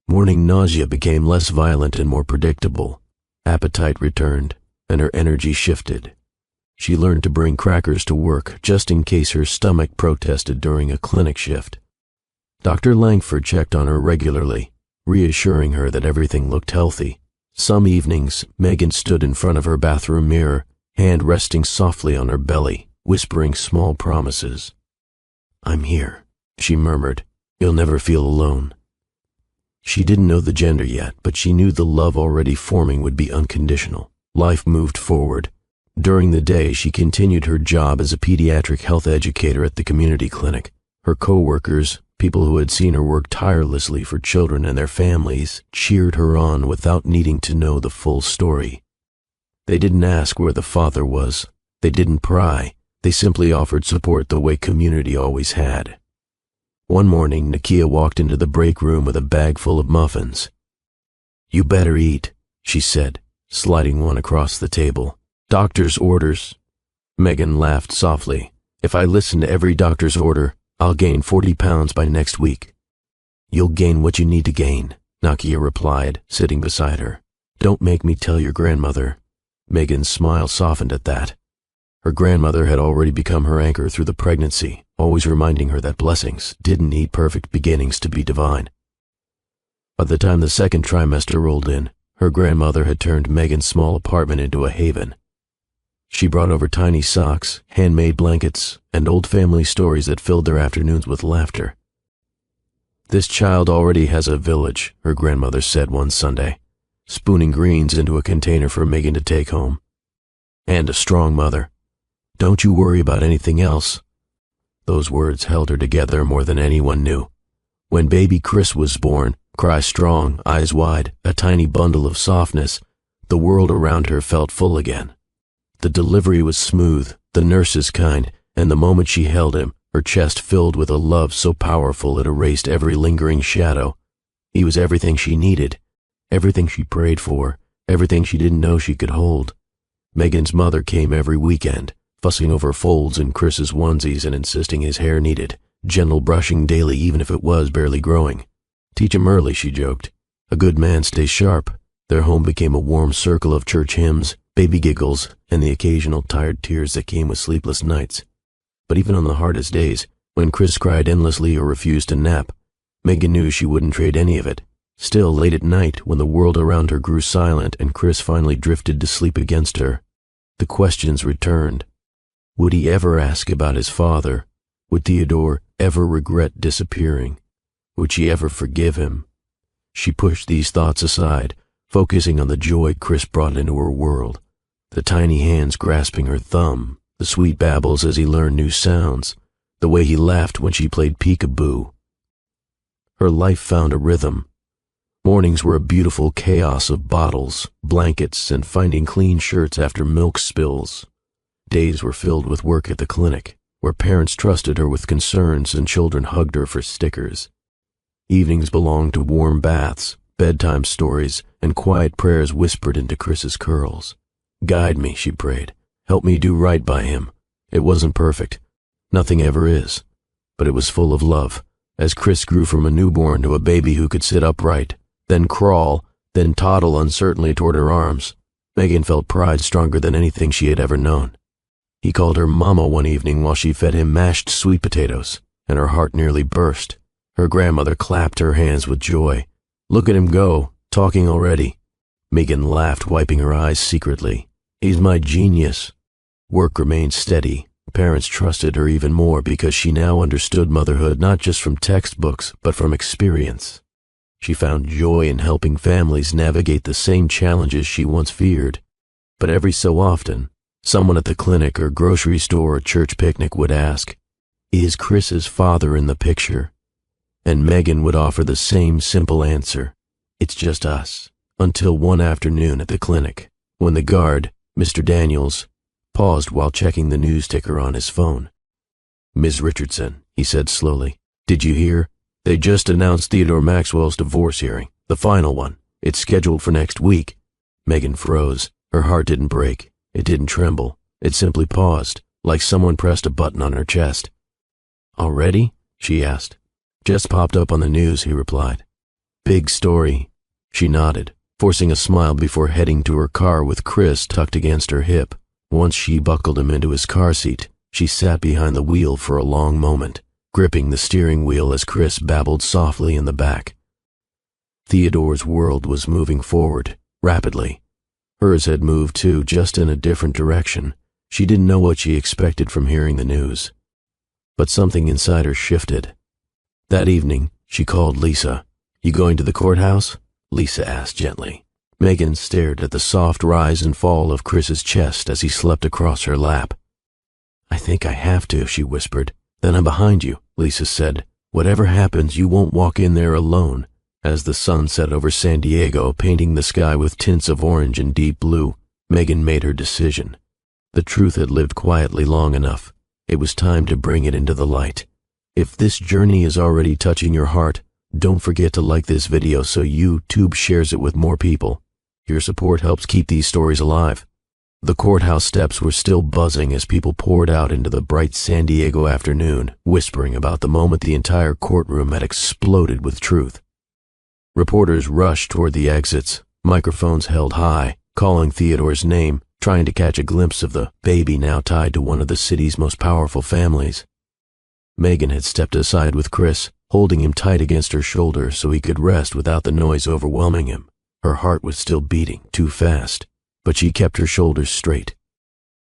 Speaker 1: Morning nausea became less violent and more predictable. Appetite returned, and her energy shifted. She learned to bring crackers to work just in case her stomach protested during a clinic shift. Dr. Langford checked on her regularly, reassuring her that everything looked healthy. Some evenings, Megan stood in front of her bathroom mirror, hand resting softly on her belly, whispering small promises. "I'm here," she murmured. "You'll never feel alone." She didn't know the gender yet, but she knew the love already forming would be unconditional. Life moved forward. During the day, she continued her job as a pediatric health educator at the community clinic. Her co-workers, people who had seen her work tirelessly for children and their families, cheered her on without needing to know the full story. They didn't ask where the father was. They didn't pry. They simply offered support the way community always had. One morning, Nakia walked into the break room with a bag full of muffins. "You better eat," she said, sliding one across the table. "Doctor's orders." Megan laughed softly. "If I listen to every doctor's order, I'll gain 40 pounds by next week." "You'll gain what you need to gain," Nakia replied, sitting beside her. "Don't make me tell your grandmother." Megan's smile softened at that. Her grandmother had already become her anchor through the pregnancy, always reminding her that blessings didn't need perfect beginnings to be divine. By the time the 2nd trimester rolled in, her grandmother had turned Megan's small apartment into a haven. She brought over tiny socks, handmade blankets, and old family stories that filled their afternoons with laughter. "This child already has a village," her grandmother said one Sunday, spooning greens into a container for Megan to take home. "And a strong mother. Don't you worry about anything else." Those words held her together more than anyone knew. When baby Chris was born, cry strong, eyes wide, a tiny bundle of softness, the world around her felt full again. The delivery was smooth, the nurses kind, and the moment she held him, her chest filled with a love so powerful it erased every lingering shadow. He was everything she needed, everything she prayed for, everything she didn't know she could hold. Megan's mother came every weekend, fussing over folds in Chris's onesies and insisting his hair needed gentle brushing daily even if it was barely growing. "Teach him early," she joked. "A good man stays sharp." Their home became a warm circle of church hymns, baby giggles, and the occasional tired tears that came with sleepless nights. But even on the hardest days, when Chris cried endlessly or refused to nap, Megan knew she wouldn't trade any of it. Still, late at night, when the world around her grew silent and Chris finally drifted to sleep against her, the questions returned. Would he ever ask about his father? Would Theodore ever regret disappearing? Would she ever forgive him? She pushed these thoughts aside, focusing on the joy Chris brought into her world. The tiny hands grasping her thumb, the sweet babbles as he learned new sounds, the way he laughed when she played peekaboo. Her life found a rhythm. Mornings were a beautiful chaos of bottles, blankets, and finding clean shirts after milk spills. Days were filled with work at the clinic, where parents trusted her with concerns and children hugged her for stickers. Evenings belonged to warm baths, bedtime stories, and quiet prayers whispered into Chris's curls. "Guide me," she prayed. "Help me do right by him." It wasn't perfect. Nothing ever is. But it was full of love, as Chris grew from a newborn to a baby who could sit upright, then crawl, then toddle uncertainly toward her arms. Megan felt pride stronger than anything she had ever known. He called her Mama one evening while she fed him mashed sweet potatoes, and her heart nearly burst. Her grandmother clapped her hands with joy. "Look at him go, talking already." Megan laughed, wiping her eyes secretly. "He's my genius." Work remained steady. Parents trusted her even more because she now understood motherhood not just from textbooks, but from experience. She found joy in helping families navigate the same challenges she once feared. But every so often, someone at the clinic or grocery store or church picnic would ask, "Is Chris's father in the picture?" And Megan would offer the same simple answer, "It's just us," until one afternoon at the clinic, when the guard, Mr. Daniels, paused while checking the news ticker on his phone. "Ms. Richardson," he said slowly, "did you hear? They just announced Theodore Maxwell's divorce hearing, the final one. It's scheduled for next week." Megan froze. Her heart didn't break. It didn't tremble. It simply paused, like someone pressed a button on her chest. "Already?" she asked. "Just popped up on the news," he replied. "Big story." She nodded, forcing a smile before heading to her car with Chris tucked against her hip. Once she buckled him into his car seat, she sat behind the wheel for a long moment, gripping the steering wheel as Chris babbled softly in the back. Theodore's world was moving forward, rapidly. Hers had moved too, just in a different direction. She didn't know what she expected from hearing the news. But something inside her shifted. That evening, she called Lisa. "You going to the courthouse?" Lisa asked gently. Megan stared at the soft rise and fall of Chris's chest as he slept across her lap. "I think I have to," she whispered. "Then I'm behind you," Lisa said. "Whatever happens, you won't walk in there alone." As the sun set over San Diego, painting the sky with tints of orange and deep blue, Megan made her decision. The truth had lived quietly long enough. It was time to bring it into the light. If this journey is already touching your heart, don't forget to like this video so YouTube shares it with more people. Your support helps keep these stories alive. The courthouse steps were still buzzing as people poured out into the bright San Diego afternoon, whispering about the moment the entire courtroom had exploded with truth. Reporters rushed toward the exits, microphones held high, calling Theodore's name, trying to catch a glimpse of the baby now tied to one of the city's most powerful families. Megan had stepped aside with Chris, holding him tight against her shoulder so he could rest without the noise overwhelming him. Her heart was still beating, too fast, but she kept her shoulders straight.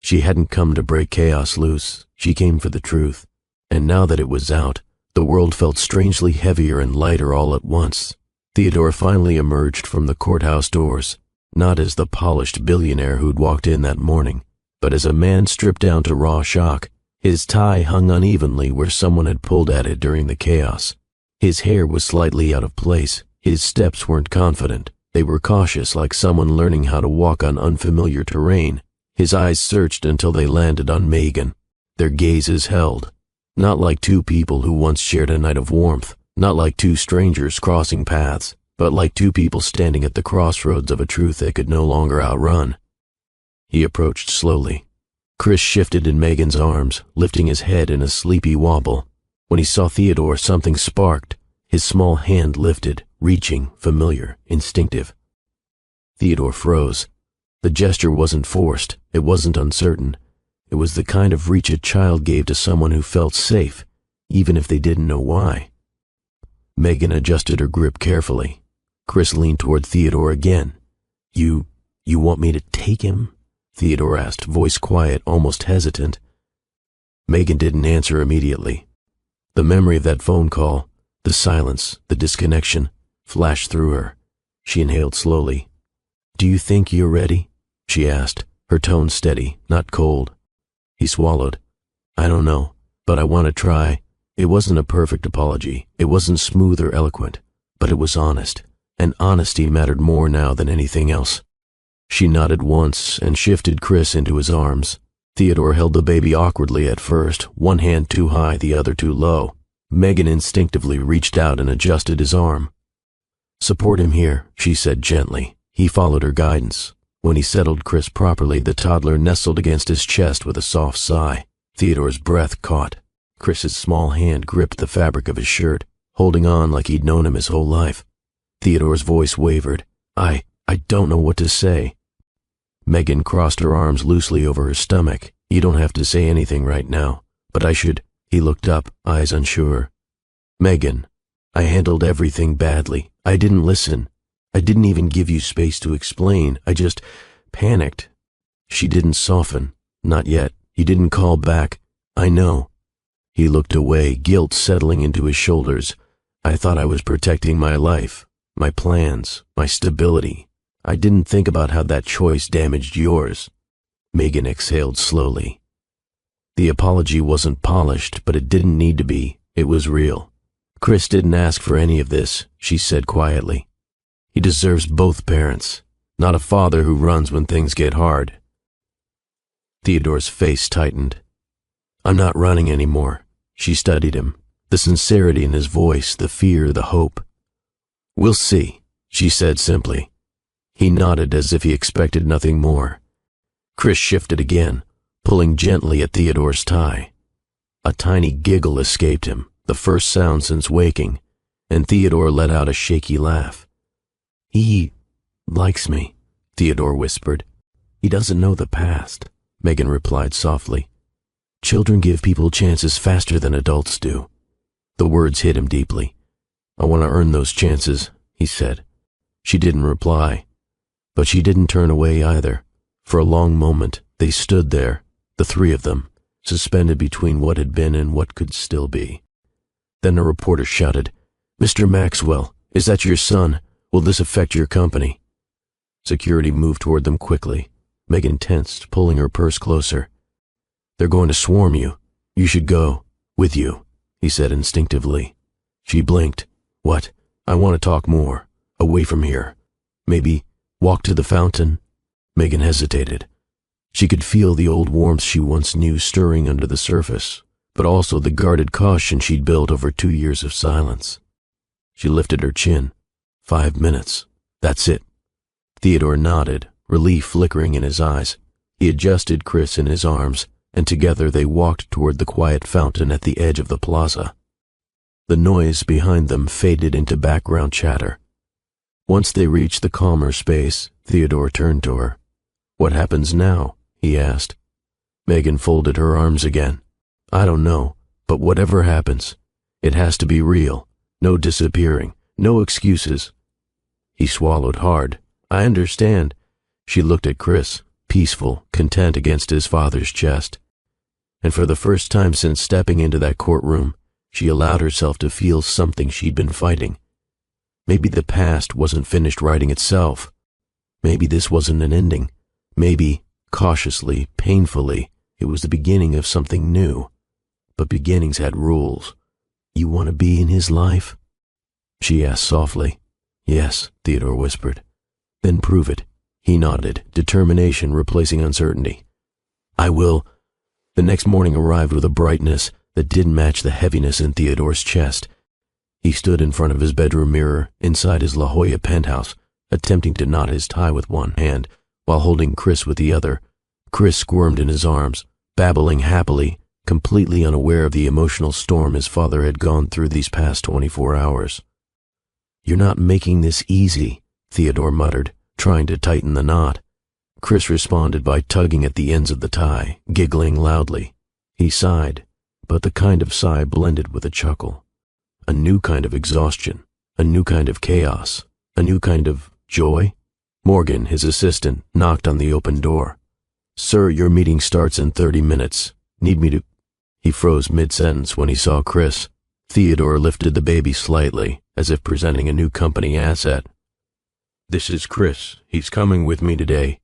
Speaker 1: She hadn't come to break chaos loose, she came for the truth. And now that it was out, the world felt strangely heavier and lighter all at once. Theodore finally emerged from the courthouse doors, not as the polished billionaire who'd walked in that morning, but as a man stripped down to raw shock. His tie hung unevenly where someone had pulled at it during the chaos. His hair was slightly out of place. His steps weren't confident. They were cautious, like someone learning how to walk on unfamiliar terrain. His eyes searched until they landed on Megan. Their gazes held. Not like two people who once shared a night of warmth, not like two strangers crossing paths, but like two people standing at the crossroads of a truth they could no longer outrun. He approached slowly. Chris shifted in Megan's arms, lifting his head in a sleepy wobble. When he saw Theodore, something sparked. His small hand lifted, reaching, familiar, instinctive. Theodore froze. The gesture wasn't forced. It wasn't uncertain. It was the kind of reach a child gave to someone who felt safe, even if they didn't know why. Megan adjusted her grip carefully. Chris leaned toward Theodore again. You want me to take him?" Theodore asked, voice quiet, almost hesitant. Megan didn't answer immediately. The memory of that phone call, the silence, the disconnection, flashed through her. She inhaled slowly. "Do you think you're ready?" she asked, her tone steady, not cold. He swallowed. "I don't know, but I want to try." It wasn't a perfect apology. It wasn't smooth or eloquent, but it was honest, and honesty mattered more now than anything else. She nodded once and shifted Chris into his arms. Theodore held the baby awkwardly at first, one hand too high, the other too low. Megan instinctively reached out and adjusted his arm. "Support him here," she said gently. He followed her guidance. When he settled Chris properly, the toddler nestled against his chest with a soft sigh. Theodore's breath caught. Chris's small hand gripped the fabric of his shirt, holding on like he'd known him his whole life. Theodore's voice wavered. I don't know what to say." Megan crossed her arms loosely over her stomach. "You don't have to say anything right now, but I should." He looked up, eyes unsure. "Megan, I handled everything badly. I didn't listen. I didn't even give you space to explain. I just panicked." She didn't soften. Not yet. He didn't call back. "I know." He looked away, guilt settling into his shoulders. "I thought I was protecting my life. my plans, my stability. I didn't think about how that choice damaged yours." Megan exhaled slowly. The apology wasn't polished, but it didn't need to be. It was real. "Chris didn't ask for any of this," she said quietly. "He deserves both parents, not a father who runs when things get hard." Theodore's face tightened. "I'm not running anymore." She studied him, the sincerity in his voice, the fear, the hope. "We'll see," she said simply. He nodded as if he expected nothing more. Chris shifted again, pulling gently at Theodore's tie. A tiny giggle escaped him, the first sound since waking, and Theodore let out a shaky laugh. "He likes me," Theodore whispered. "He doesn't know the past," Megan replied softly. "Children give people chances faster than adults do." The words hit him deeply. "I want to earn those chances," he said. She didn't reply, but she didn't turn away either. For a long moment, they stood there, the three of them, suspended between what had been and what could still be. Then a reporter shouted, "Mr. Maxwell, is that your son? Will this affect your company?" Security moved toward them quickly. Megan tensed, pulling her purse closer. "They're going to swarm you. You should go. With you," he said instinctively. She blinked. "What? I want to talk more. Away from here. Maybe walk to the fountain?" Megan hesitated. She could feel the old warmth she once knew stirring under the surface, but also the guarded caution she'd built over 2 years of silence. She lifted her chin. 5 minutes. That's it. Theodore nodded, relief flickering in his eyes. He adjusted Chris in his arms, and together they walked toward the quiet fountain at the edge of the plaza. The noise behind them faded into background chatter. Once they reached the calmer space, Theodore turned to her. "What happens now?" he asked. Megan folded her arms again. "I don't know, but whatever happens, it has to be real. No disappearing, no excuses." He swallowed hard. "I understand." She looked at Chris, peaceful, content against his father's chest. And for the first time since stepping into that courtroom, she allowed herself to feel something she'd been fighting. Maybe the past wasn't finished writing itself. Maybe this wasn't an ending. Maybe, cautiously, painfully, it was the beginning of something new. But beginnings had rules. "You want to be in his life?" she asked softly. "Yes," Theodore whispered. "Then prove it." He nodded, determination replacing uncertainty. "I will." The next morning arrived with a brightness that didn't match the heaviness in Theodore's chest. He stood in front of his bedroom mirror inside his La Jolla penthouse, attempting to knot his tie with one hand while holding Chris with the other. Chris squirmed in his arms, babbling happily, completely unaware of the emotional storm his father had gone through these past 24 hours. "You're not making this easy," Theodore muttered, trying to tighten the knot. Chris responded by tugging at the ends of the tie, giggling loudly. He sighed, but the kind of sigh blended with a chuckle. A new kind of exhaustion, a new kind of chaos, a new kind of joy. Morgan, his assistant, knocked on the open door. "Sir, your meeting starts in 30 minutes. Need me to—" He froze mid-sentence when he saw Chris. Theodore lifted the baby slightly, as if presenting a new company asset. "This is Chris. He's coming with me today."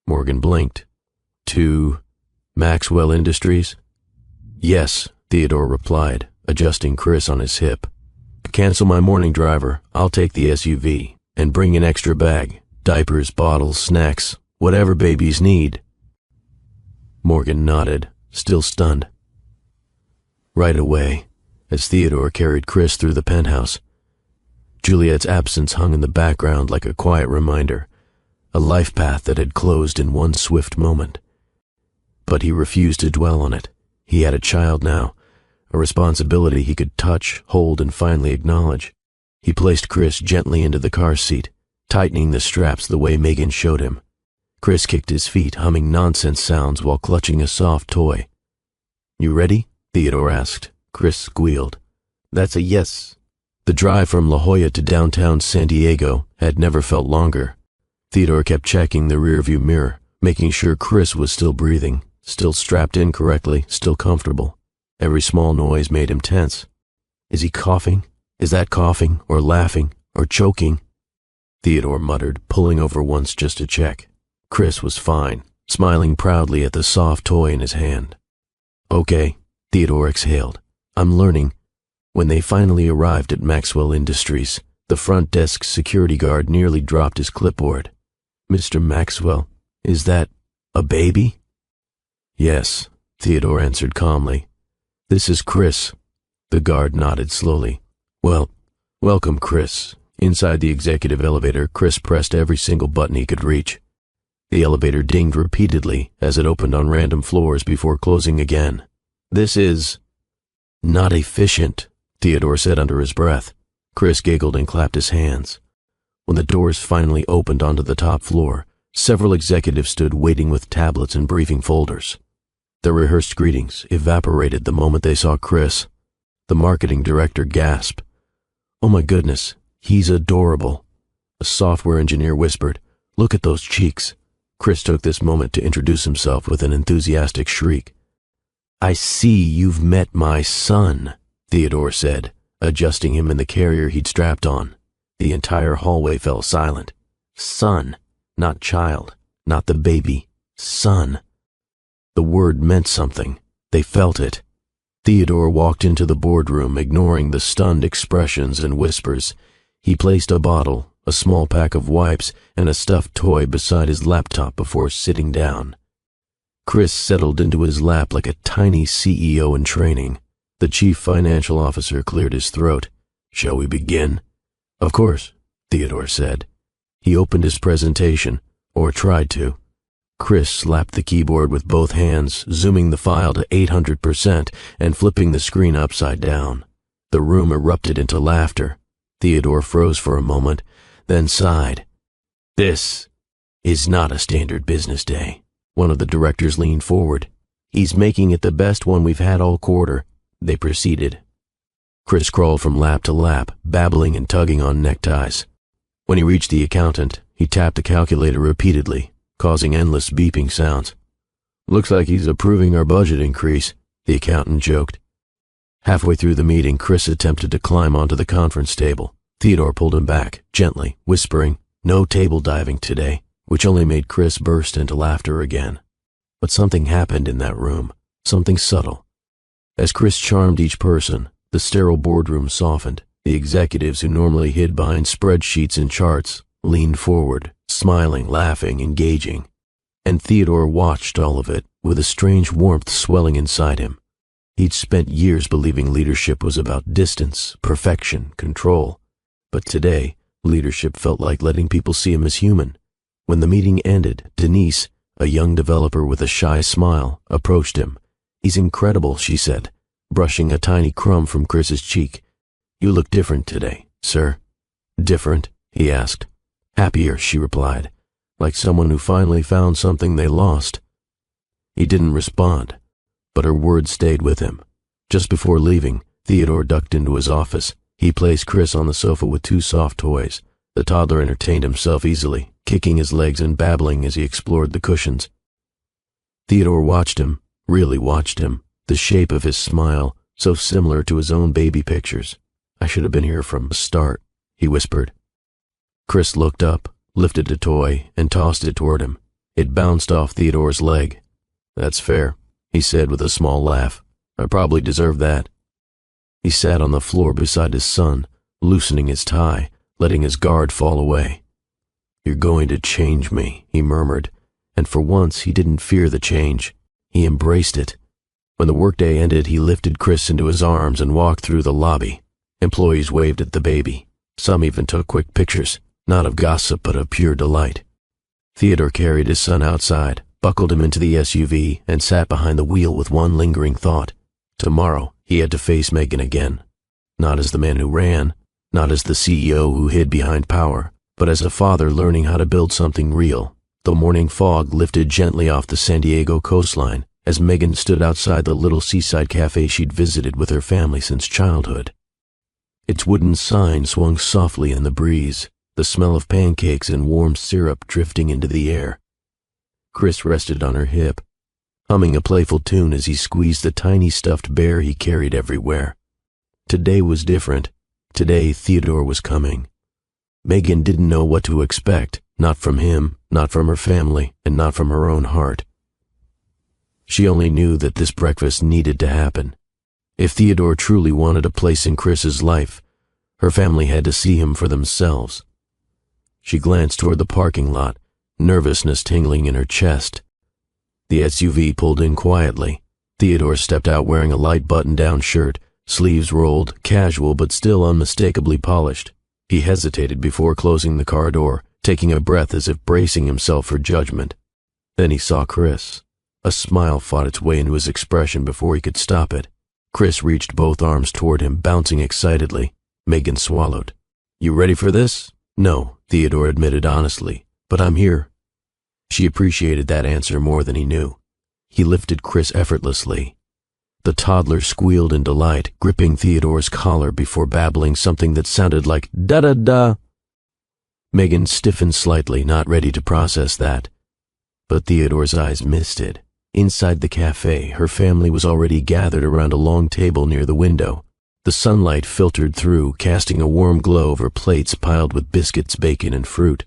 Speaker 1: Morgan blinked. "To Maxwell Industries?" "Yes," Theodore replied, adjusting Chris on his hip. "Cancel my morning driver. I'll take the SUV. And bring an extra bag. Diapers, bottles, snacks, whatever babies need." Morgan nodded, still stunned. Right away, as Theodore carried Chris through the penthouse, Juliet's absence hung in the background like a quiet reminder, a life path that had closed in one swift moment. But he refused to dwell on it. He had a child now, a responsibility he could touch, hold, and finally acknowledge. He placed Chris gently into the car seat, tightening the straps the way Megan showed him. Chris kicked his feet, humming nonsense sounds while clutching a soft toy. "You ready?" Theodore asked. Chris squealed. "That's a yes." The drive from La Jolla to downtown San Diego had never felt longer. Theodore kept checking the rearview mirror, making sure Chris was still breathing, still strapped in correctly, still comfortable. Every small noise made him tense. Is he coughing? Is that coughing or laughing? or choking," Theodore muttered, pulling over once just to check. Chris was fine, smiling proudly at the soft toy in his hand. "Okay," Theodore exhaled. "I'm learning." When they finally arrived at Maxwell Industries, the front desk security guard nearly dropped his clipboard. "Mr. Maxwell, is that a baby?" "Yes," Theodore answered calmly. "This is Chris." The guard nodded slowly. Welcome, Chris." Inside the executive elevator, Chris pressed every single button he could reach. The elevator dinged repeatedly as it opened on random floors before closing again. "This is not efficient," Theodore said under his breath. Chris giggled and clapped his hands. When the doors finally opened onto the top floor, several executives stood waiting with tablets and briefing folders. Their rehearsed greetings evaporated the moment they saw Chris. The marketing director gasped. "Oh my goodness, he's adorable." A software engineer whispered, "Look at those cheeks." Chris took this moment to introduce himself with an enthusiastic shriek. "I see you've met my son," Theodore said, adjusting him in the carrier he'd strapped on. The entire hallway fell silent. Son, not child, not the baby, son. The word meant something. They felt it. Theodore walked into the boardroom, ignoring the stunned expressions and whispers. He placed a bottle, a small pack of wipes, and a stuffed toy beside his laptop before sitting down. Chris settled into his lap like a tiny CEO in training. The chief financial officer cleared his throat. "Shall we begin?" "Of course," Theodore said. He opened his presentation, or tried to. Chris slapped the keyboard with both hands, zooming the file to 800% and flipping the screen upside down. The room erupted into laughter. Theodore froze for a moment, then sighed. "This is not a standard business day." One of the directors leaned forward. "He's making it the best one we've had all quarter," they proceeded. Chris crawled from lap to lap, babbling and tugging on neckties. When he reached the accountant, he tapped the calculator repeatedly, causing endless beeping sounds. "Looks like he's approving our budget increase," the accountant joked. Halfway through the meeting, Chris attempted to climb onto the conference table. Theodore pulled him back, gently, whispering, "No table diving today," which only made Chris burst into laughter again. But something happened in that room, something subtle. As Chris charmed each person, the sterile boardroom softened. The executives who normally hid behind spreadsheets and charts leaned forward, smiling, laughing, engaging. And Theodore watched all of it with a strange warmth swelling inside him. He'd spent years believing leadership was about distance, perfection, control. But today, leadership felt like letting people see him as human. When the meeting ended, Denise, a young developer with a shy smile, approached him. "He's incredible," she said, brushing a tiny crumb from Chris's cheek. "You look different today, sir." "Different?" he asked. "Happier," she replied, like someone who finally found something they lost. He didn't respond, but her words stayed with him. Just before leaving, Theodore ducked into his office. He placed Chris on the sofa with two soft toys. The toddler entertained himself easily, kicking his legs and babbling as he explored the cushions. Theodore watched him, really watched him, the shape of his smile, so similar to his own baby pictures. "I should have been here from the start," he whispered. Chris looked up, lifted a toy, and tossed it toward him. It bounced off Theodore's leg. "That's fair," he said with a small laugh. "I probably deserve that." He sat on the floor beside his son, loosening his tie, letting his guard fall away. "You're going to change me," he murmured, and for once he didn't fear the change. He embraced it. When the workday ended, he lifted Chris into his arms and walked through the lobby. Employees waved at the baby. Some even took quick pictures, not of gossip but of pure delight. Theodore carried his son outside, buckled him into the SUV, and sat behind the wheel with one lingering thought. Tomorrow, he had to face Megan again. Not as the man who ran, not as the CEO who hid behind power, but as a father learning how to build something real. The morning fog lifted gently off the San Diego coastline as Megan stood outside the little seaside cafe she'd visited with her family since childhood. Its wooden sign swung softly in the breeze, the smell of pancakes and warm syrup drifting into the air. Chris rested on her hip, humming a playful tune as he squeezed the tiny stuffed bear he carried everywhere. Today was different. Today Theodore was coming. Megan didn't know what to expect, not from him, not from her family, and not from her own heart. She only knew that this breakfast needed to happen. If Theodore truly wanted a place in Chris's life, her family had to see him for themselves. She glanced toward the parking lot, nervousness tingling in her chest. The SUV pulled in quietly. Theodore stepped out wearing a light button-down shirt, sleeves rolled, casual but still unmistakably polished. He hesitated before closing the car door, taking a breath as if bracing himself for judgment. Then he saw Chris. A smile fought its way into his expression before he could stop it. Chris reached both arms toward him, bouncing excitedly. Megan swallowed. "You ready for this?" "No," Theodore admitted honestly, "but I'm here." She appreciated that answer more than he knew. He lifted Chris effortlessly. The toddler squealed in delight, gripping Theodore's collar before babbling something that sounded like da-da-da. Megan stiffened slightly, not ready to process that. But Theodore's eyes missed it. Inside the cafe, her family was already gathered around a long table near the window. The sunlight filtered through, casting a warm glow over plates piled with biscuits, bacon, and fruit.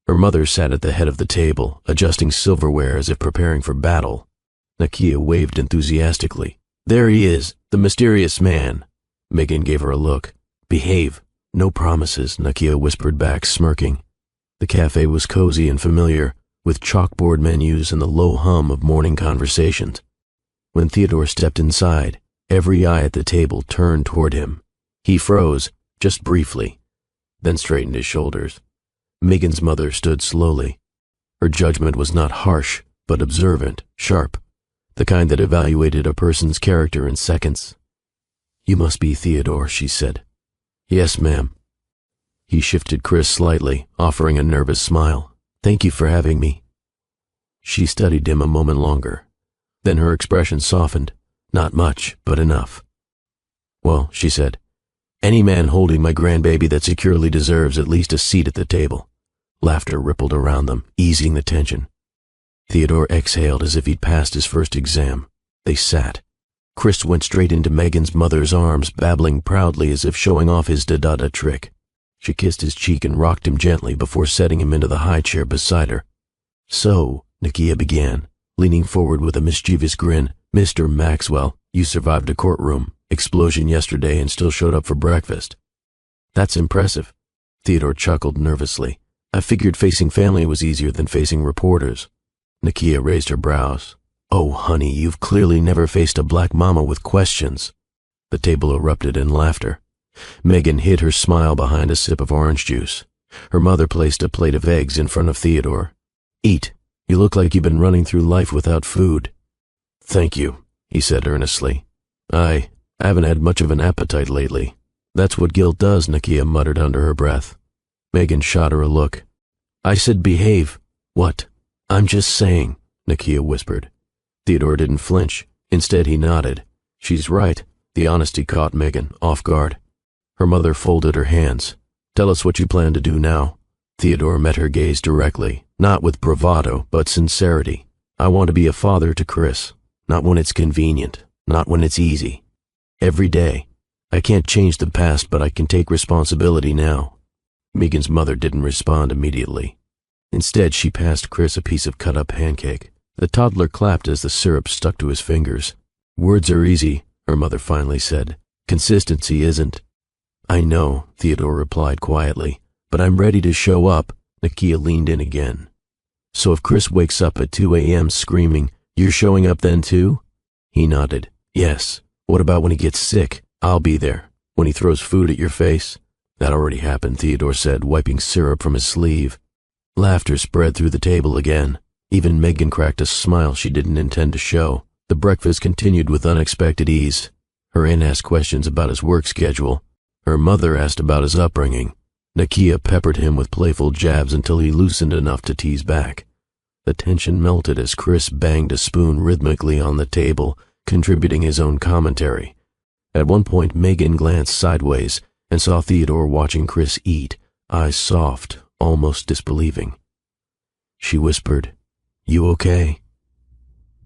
Speaker 1: Her mother sat at the head of the table, adjusting silverware as if preparing for battle. Nakia waved enthusiastically. "There he is, the mysterious man." Megan gave her a look. "Behave. No promises," Nakia whispered back, smirking. The cafe was cozy and familiar, with chalkboard menus and the low hum of morning conversations. When Theodore stepped inside, every eye at the table turned toward him. He froze, just briefly, then straightened his shoulders. Megan's mother stood slowly. Her judgment was not harsh, but observant, sharp, the kind that evaluated a person's character in seconds. "You must be Theodore," she said. "Yes, ma'am." He shifted Chris slightly, offering a nervous smile. "Thank you for having me." She studied him a moment longer. Then her expression softened. Not much, but enough. "Well," she said, "any man holding my grandbaby that securely deserves at least a seat at the table." Laughter rippled around them, easing the tension. Theodore exhaled as if he'd passed his first exam. They sat. Chris went straight into Megan's mother's arms, babbling proudly as if showing off his da-da-da trick. She kissed his cheek and rocked him gently before setting him into the high chair beside her. "So," Nakia began, leaning forward with a mischievous grin, "Mr. Maxwell, you survived a courtroom explosion yesterday and still showed up for breakfast." "That's impressive." Theodore chuckled nervously. "I figured facing family was easier than facing reporters." Nakia raised her brows. "Oh, honey, you've clearly never faced a black mama with questions." The table erupted in laughter. Megan hid her smile behind a sip of orange juice. Her mother placed a plate of eggs in front of Theodore. "Eat. You look like you've been running through life without food." "Thank you," he said earnestly. I haven't had much of an appetite lately." "That's what guilt does," Nakia muttered under her breath. Megan shot her a look. "I said behave." "What?" "I'm just saying," Nakia whispered. Theodore didn't flinch. Instead, he nodded. "She's right." The honesty caught Megan off guard. Her mother folded her hands. "Tell us what you plan to do now." Theodore met her gaze directly, not with bravado, but sincerity. "I want to be a father to Chris. Not when it's convenient, not when it's easy. Every day. I can't change the past, but I can take responsibility now." Megan's mother didn't respond immediately. Instead, she passed Chris a piece of cut-up pancake. The toddler clapped as the syrup stuck to his fingers. "Words are easy," her mother finally said. "Consistency isn't." "I know," Theodore replied quietly, "but I'm ready to show up." Nakia leaned in again. "So if Chris wakes up at 2 a.m. screaming, you're showing up then too?" He nodded. "Yes. What about when he gets sick? I'll be there. When he throws food at your face?" "That already happened," Theodore said, wiping syrup from his sleeve. Laughter spread through the table again. Even Megan cracked a smile she didn't intend to show. The breakfast continued with unexpected ease. Her aunt asked questions about his work schedule. Her mother asked about his upbringing. Nakia peppered him with playful jabs until he loosened enough to tease back. The tension melted as Chris banged a spoon rhythmically on the table, contributing his own commentary. At one point, Megan glanced sideways and saw Theodore watching Chris eat, eyes soft, almost disbelieving. She whispered, "You okay?"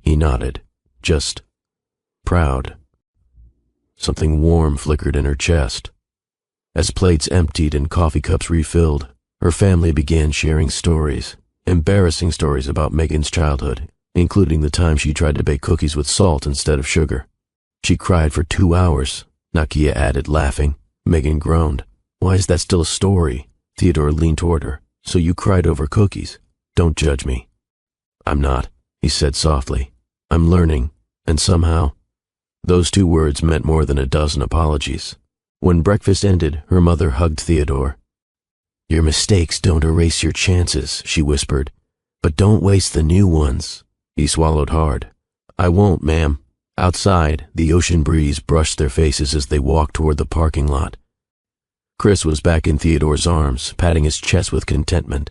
Speaker 1: He nodded, just proud. Something warm flickered in her chest. As plates emptied and coffee cups refilled, her family began sharing stories, embarrassing stories about Megan's childhood, including the time she tried to bake cookies with salt instead of sugar. She cried for 2 hours, Nakia added, laughing. Megan groaned. Why is that still a story? Theodore leaned toward her. So you cried over cookies. Don't judge me. I'm not, he said softly. I'm learning, and somehow. Those 2 words meant more than a dozen apologies. When breakfast ended, her mother hugged Theodore. Your mistakes don't erase your chances, she whispered. But don't waste the new ones. He swallowed hard. I won't, ma'am. Outside, the ocean breeze brushed their faces as they walked toward the parking lot. Chris was back in Theodore's arms, patting his chest with contentment.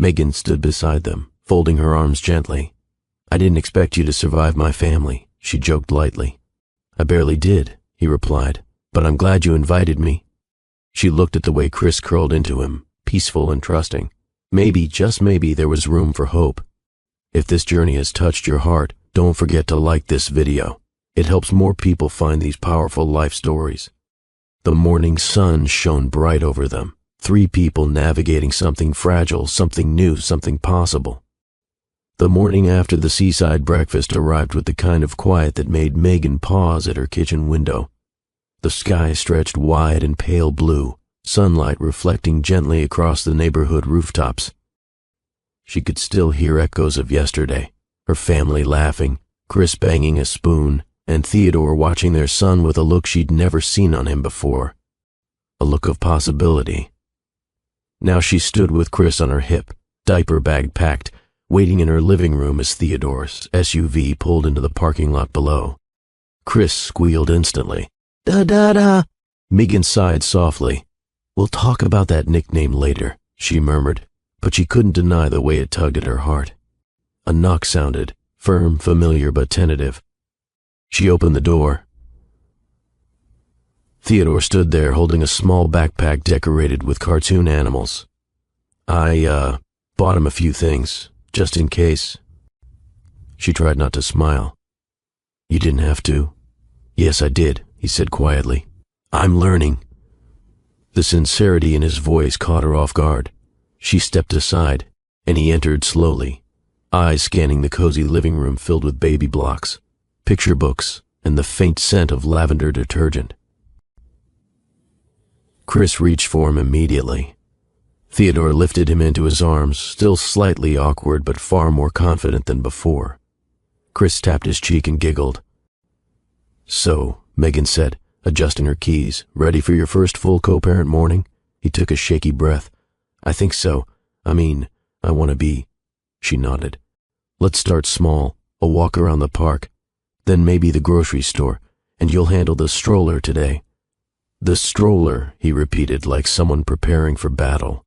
Speaker 1: Megan stood beside them, folding her arms gently. I didn't expect you to survive my family, she joked lightly. I barely did, he replied, but I'm glad you invited me. She looked at the way Chris curled into him, peaceful and trusting. Maybe, just maybe, there was room for hope. If this journey has touched your heart, don't forget to like this video. It helps more people find these powerful life stories. The morning sun shone bright over them, 3 people navigating something fragile, something new, something possible. The morning after the seaside breakfast arrived with the kind of quiet that made Megan pause at her kitchen window. The sky stretched wide and pale blue, sunlight reflecting gently across the neighborhood rooftops. She could still hear echoes of yesterday, her family laughing, Chris banging a spoon, and Theodore watching their son with a look she'd never seen on him before. A look of possibility. Now she stood with Chris on her hip, diaper bag packed, waiting in her living room as Theodore's SUV pulled into the parking lot below. Chris squealed instantly. Da-da-da! Megan sighed softly. We'll talk about that nickname later, she murmured, but she couldn't deny the way it tugged at her heart. A knock sounded, firm, familiar, but tentative. She opened the door. Theodore stood there holding a small backpack decorated with cartoon animals. I bought him a few things, just in case. She tried not to smile. You didn't have to. Yes, I did, he said quietly. I'm learning. The sincerity in his voice caught her off guard. She stepped aside, and he entered slowly, eyes scanning the cozy living room filled with baby blocks, picture books, and the faint scent of lavender detergent. Chris reached for him immediately. Theodore lifted him into his arms, still slightly awkward but far more confident than before. Chris tapped his cheek and giggled. So, Megan said, adjusting her keys, ready for your first full co-parent morning? He took a shaky breath. I think so. I want to be. She nodded. Let's start small, a walk around the park, then maybe the grocery store, and you'll handle the stroller today. The stroller, he repeated like someone preparing for battle.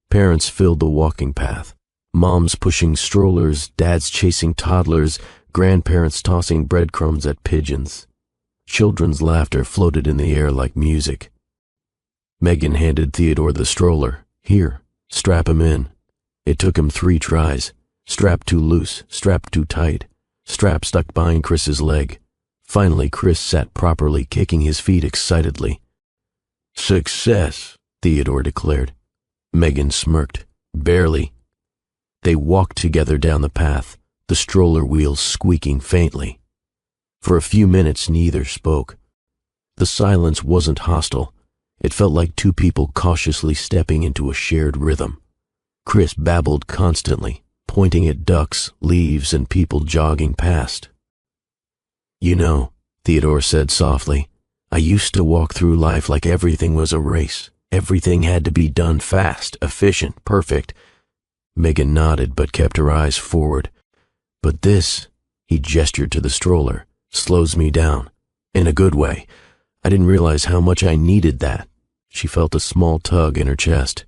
Speaker 1: Parents filled the walking path, moms pushing strollers, dads chasing toddlers, grandparents tossing breadcrumbs at pigeons. Children's laughter floated in the air like music. Megan handed Theodore the stroller. Here, strap him in. It took him 3 tries. Strap too loose, strap too tight. Strap stuck behind Chris's leg. Finally, Chris sat properly, kicking his feet excitedly. Success, Theodore declared. Megan smirked. Barely. They walked together down the path, the stroller wheels squeaking faintly. For a few minutes, neither spoke. The silence wasn't hostile. It felt like 2 people cautiously stepping into a shared rhythm. Chris babbled constantly, pointing at ducks, leaves, and people jogging past. You know, Theodore said softly, I used to walk through life like everything was a race. Everything had to be done fast, efficient, perfect. Megan nodded but kept her eyes forward. But this, he gestured to the stroller, slows me down. In a good way. I didn't realize how much I needed that. She felt a small tug in her chest.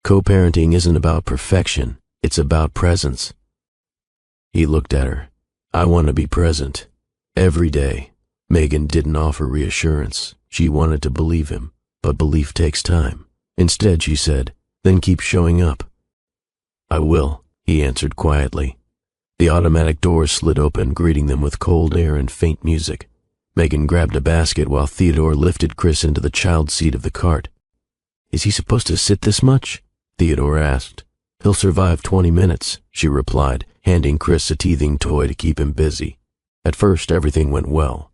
Speaker 1: Co-parenting isn't about perfection, it's about presence. He looked at her. I want to be present. Every day. Megan didn't offer reassurance. She wanted to believe him, but belief takes time. Instead, she said, then keep showing up. I will, he answered quietly. The automatic doors slid open, greeting them with cold air and faint music. Megan grabbed a basket while Theodore lifted Chris into the child seat of the cart, Is he supposed to sit this much? Theodore asked. He'll survive 20 minutes, she replied, handing Chris a teething toy to keep him busy. At first, everything went well.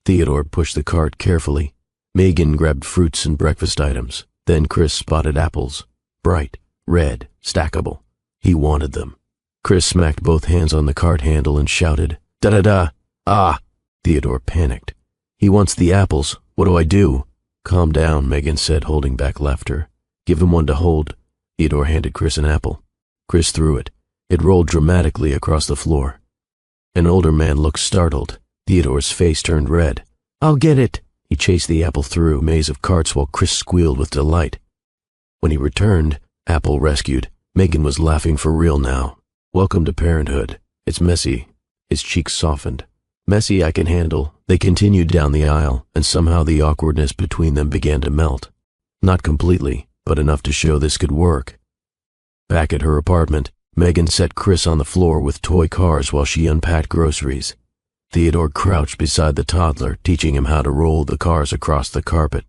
Speaker 1: Theodore pushed the cart carefully. Megan grabbed fruits and breakfast items. Then Chris spotted apples. Bright, red, stackable. He wanted them. Chris smacked both hands on the cart handle and shouted, "Da-da-da! Ah!" Theodore panicked. He wants the apples. What do I do? Calm down, Megan said, holding back laughter. Give him one to hold. Theodore handed Chris an apple. Chris threw it. It rolled dramatically across the floor. An older man looked startled. Theodore's face turned red. I'll get it. He chased the apple through a maze of carts while Chris squealed with delight. When he returned, apple rescued, Megan was laughing for real now. Welcome to parenthood. It's messy. His cheeks softened. Messy I can handle. They continued down the aisle, and somehow the awkwardness between them began to melt. Not completely, but enough to show this could work. Back at her apartment, Megan set Chris on the floor with toy cars while she unpacked groceries. Theodore crouched beside the toddler, teaching him how to roll the cars across the carpet.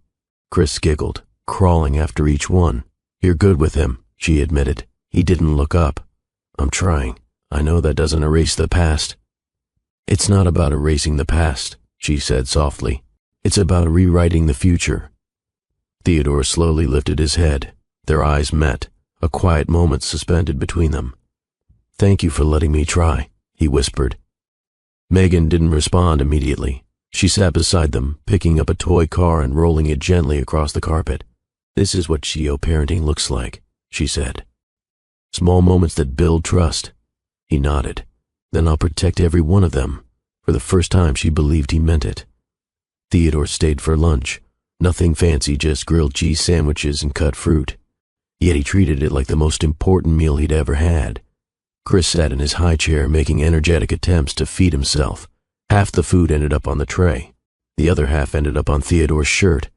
Speaker 1: Chris giggled, crawling after each one. You're good with him, she admitted. He didn't look up. I'm trying. I know that doesn't erase the past. It's not about erasing the past, she said softly. It's about rewriting the future. Theodore slowly lifted his head. Their eyes met, a quiet moment suspended between them. Thank you for letting me try, he whispered. Megan didn't respond immediately. She sat beside them, picking up a toy car and rolling it gently across the carpet. This is what parenting looks like, she said. Small moments that build trust. He nodded. Then I'll protect every one of them. For the first time, she believed he meant it. Theodore stayed for lunch. Nothing fancy, just grilled cheese sandwiches and cut fruit. Yet he treated it like the most important meal he'd ever had. Chris sat in his high chair, making energetic attempts to feed himself. Half the food ended up on the tray. The other half ended up on Theodore's shirt.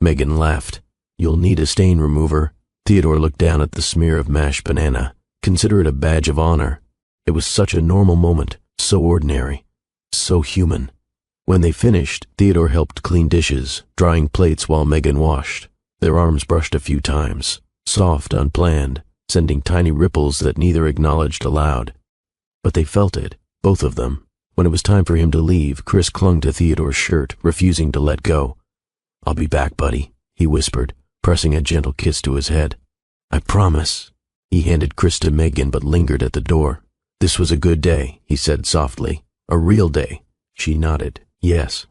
Speaker 1: Megan laughed. You'll need a stain remover. Theodore looked down at the smear of mashed banana. Consider it a badge of honor. It was such a normal moment, so ordinary, so human. When they finished, Theodore helped clean dishes, drying plates while Megan washed. Their arms brushed a few times, soft, unplanned, sending tiny ripples that neither acknowledged aloud. But they felt it, both of them. When it was time for him to leave, Chris clung to Theodore's shirt, refusing to let go. I'll be back, buddy, he whispered, pressing a gentle kiss to his head. I promise. He handed Chris to Megan but lingered at the door. This was a good day, he said softly. A real day. She nodded. Yes.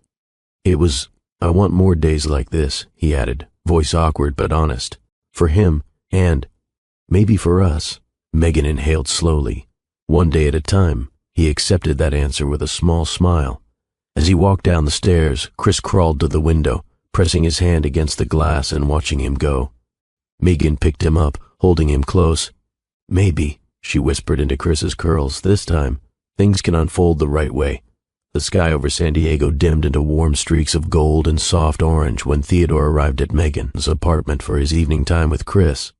Speaker 1: It was. I want more days like this, he added, voice awkward but honest. For him, and maybe for us. Megan inhaled slowly. One day at a time, he accepted that answer with a small smile. As he walked down the stairs, Chris crawled to the window, pressing his hand against the glass and watching him go. Megan picked him up, holding him close. Maybe, she whispered into Chris's curls, this time, things can unfold the right way. The sky over San Diego dimmed into warm streaks of gold and soft orange when Theodore arrived at Megan's apartment for his evening time with Chris.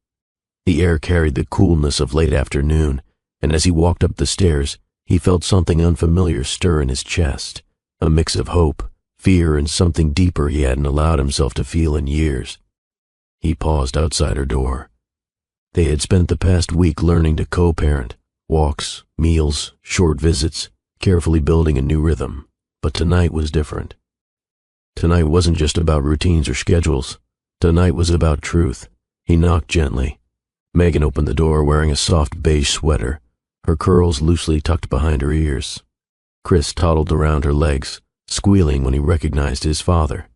Speaker 1: The air carried the coolness of late afternoon, and as he walked up the stairs, he felt something unfamiliar stir in his chest, a mix of hope, fear, and something deeper he hadn't allowed himself to feel in years. He paused outside her door. They had spent the past week learning to co-parent, walks, meals, short visits, carefully building a new rhythm. But tonight was different. Tonight wasn't just about routines or schedules. Tonight was about truth. He knocked gently. Megan opened the door wearing a soft beige sweater, her curls loosely tucked behind her ears. Chris toddled around her legs, squealing when he recognized his father.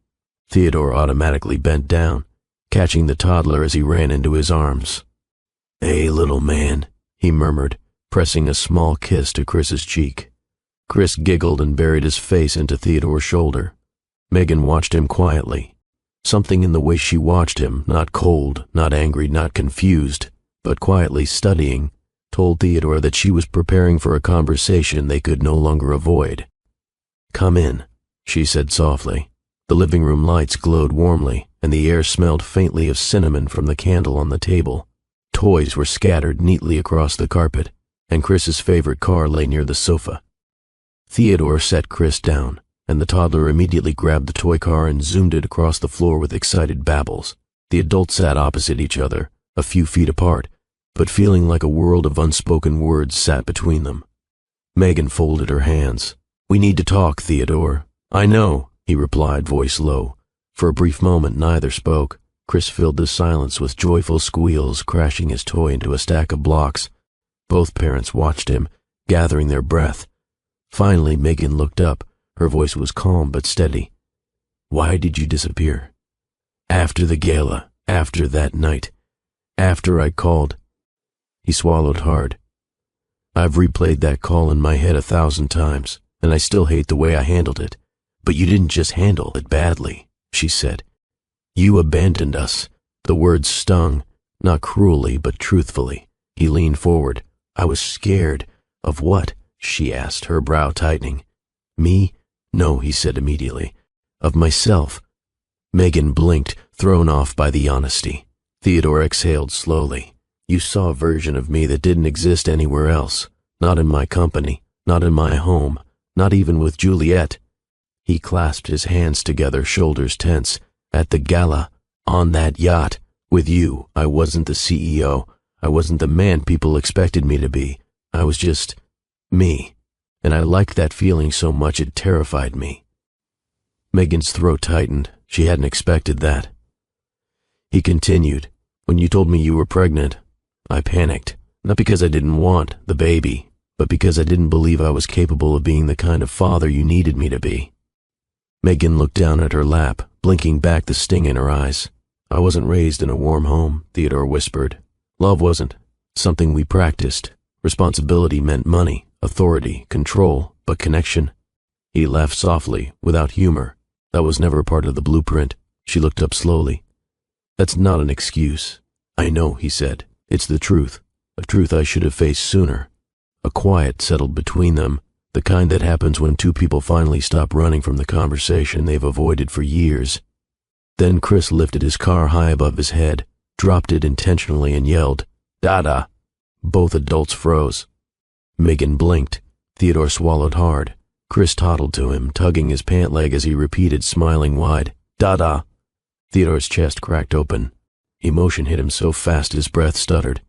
Speaker 1: Theodore automatically bent down, catching the toddler as he ran into his arms. Hey, little man, he murmured, pressing a small kiss to Chris's cheek. Chris giggled and buried his face into Theodore's shoulder. Megan watched him quietly. Something in the way she watched him, not cold, not angry, not confused, but quietly studying, told Theodore that she was preparing for a conversation they could no longer avoid. Come in, she said softly. The living room lights glowed warmly, and the air smelled faintly of cinnamon from the candle on the table. Toys were scattered neatly across the carpet, and Chris's favorite car lay near the sofa. Theodore set Chris down, and the toddler immediately grabbed the toy car and zoomed it across the floor with excited babbles. The adults sat opposite each other, a few feet apart, but feeling like a world of unspoken words sat between them. Megan folded her hands. "We need to talk, Theodore." "I know," he replied, voice low. For a brief moment, neither spoke. Chris filled the silence with joyful squeals, crashing his toy into a stack of blocks. Both parents watched him, gathering their breath. Finally, Megan looked up. Her voice was calm but steady. "Why did you disappear?" "After the gala, after that night, after I called." He swallowed hard. "I've replayed that call in my head 1,000 times, and I still hate the way I handled it. But you didn't just handle it badly," she said. "You abandoned us." The words stung, not cruelly but truthfully. He leaned forward. "I was scared." "Of what?" she asked, her brow tightening. "Me? No," he said immediately. "Of myself." Megan blinked, thrown off by the honesty. Theodore exhaled slowly. "You saw a version of me that didn't exist anywhere else. Not in my company, not in my home, not even with Juliet." He clasped his hands together, shoulders tense. "At the gala, on that yacht, with you, I wasn't the CEO. I wasn't the man people expected me to be. I was just me. And I liked that feeling so much it terrified me." Megan's throat tightened. She hadn't expected that. He continued, "When you told me you were pregnant, I panicked. Not because I didn't want the baby, but because I didn't believe I was capable of being the kind of father you needed me to be." Megan looked down at her lap, blinking back the sting in her eyes. "I wasn't raised in a warm home," Theodore whispered. "Love wasn't something we practiced. Responsibility meant money, authority, control, but connection." He laughed softly, without humor. "That was never part of the blueprint." She looked up slowly. "That's not an excuse." "I know," he said. "It's the truth, a truth I should have faced sooner." A quiet settled between them, the kind that happens when two people finally stop running from the conversation they've avoided for years. Then Chris lifted his car high above his head, dropped it intentionally, and yelled, "Dada!" Both adults froze. Megan blinked. Theodore swallowed hard. Chris toddled to him, tugging his pant leg as he repeated, smiling wide, "Dada!" Theodore's chest cracked open. Emotion hit him so fast his breath stuttered.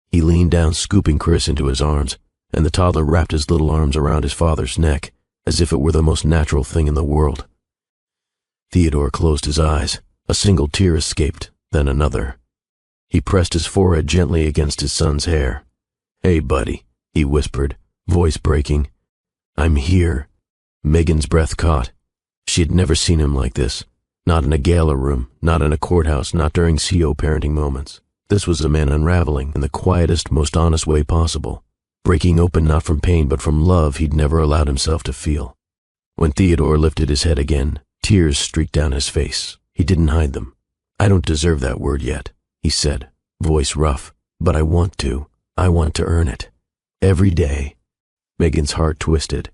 Speaker 1: He leaned down, scooping Chris into his arms, and the toddler wrapped his little arms around his father's neck, as if it were the most natural thing in the world. Theodore closed his eyes. A single tear escaped, then another. He pressed his forehead gently against his son's hair. "Hey, buddy," he whispered, voice breaking. "I'm here." Megan's breath caught. She had never seen him like this. Not in a gala room, not in a courthouse, not during CO parenting moments. This was a man unraveling in the quietest, most honest way possible, breaking open not from pain but from love he'd never allowed himself to feel. When Theodore lifted his head again, tears streaked down his face. He didn't hide them. "I don't deserve that word yet," he said, voice rough, "but I want to. I want to earn it. Every day." Megan's heart twisted.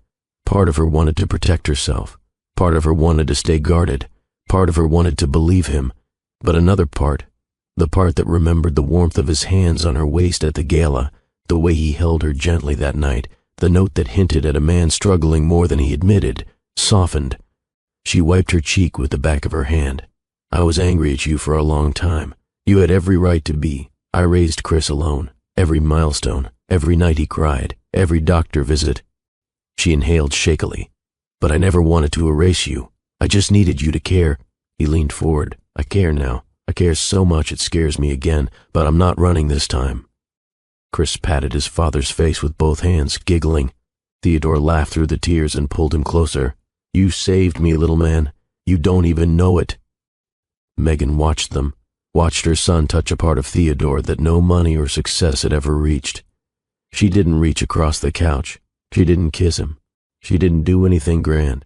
Speaker 1: Part of her wanted to protect herself. Part of her wanted to stay guarded. Part of her wanted to believe him. But another part, the part that remembered the warmth of his hands on her waist at the gala, the way he held her gently that night, the note that hinted at a man struggling more than he admitted, softened. She wiped her cheek with the back of her hand. "I was angry at you for a long time. You had every right to be. I raised Chris alone. Every milestone, every night he cried, every doctor visit." She inhaled shakily. "But I never wanted to erase you. I just needed you to care." He leaned forward. "I care now. I care so much it scares me again, but I'm not running this time." Chris patted his father's face with both hands, giggling. Theodore laughed through the tears and pulled him closer. "You saved me, little man. You don't even know it." Megan watched them, watched her son touch a part of Theodore that no money or success had ever reached. She didn't reach across the couch. She didn't kiss him. She didn't do anything grand.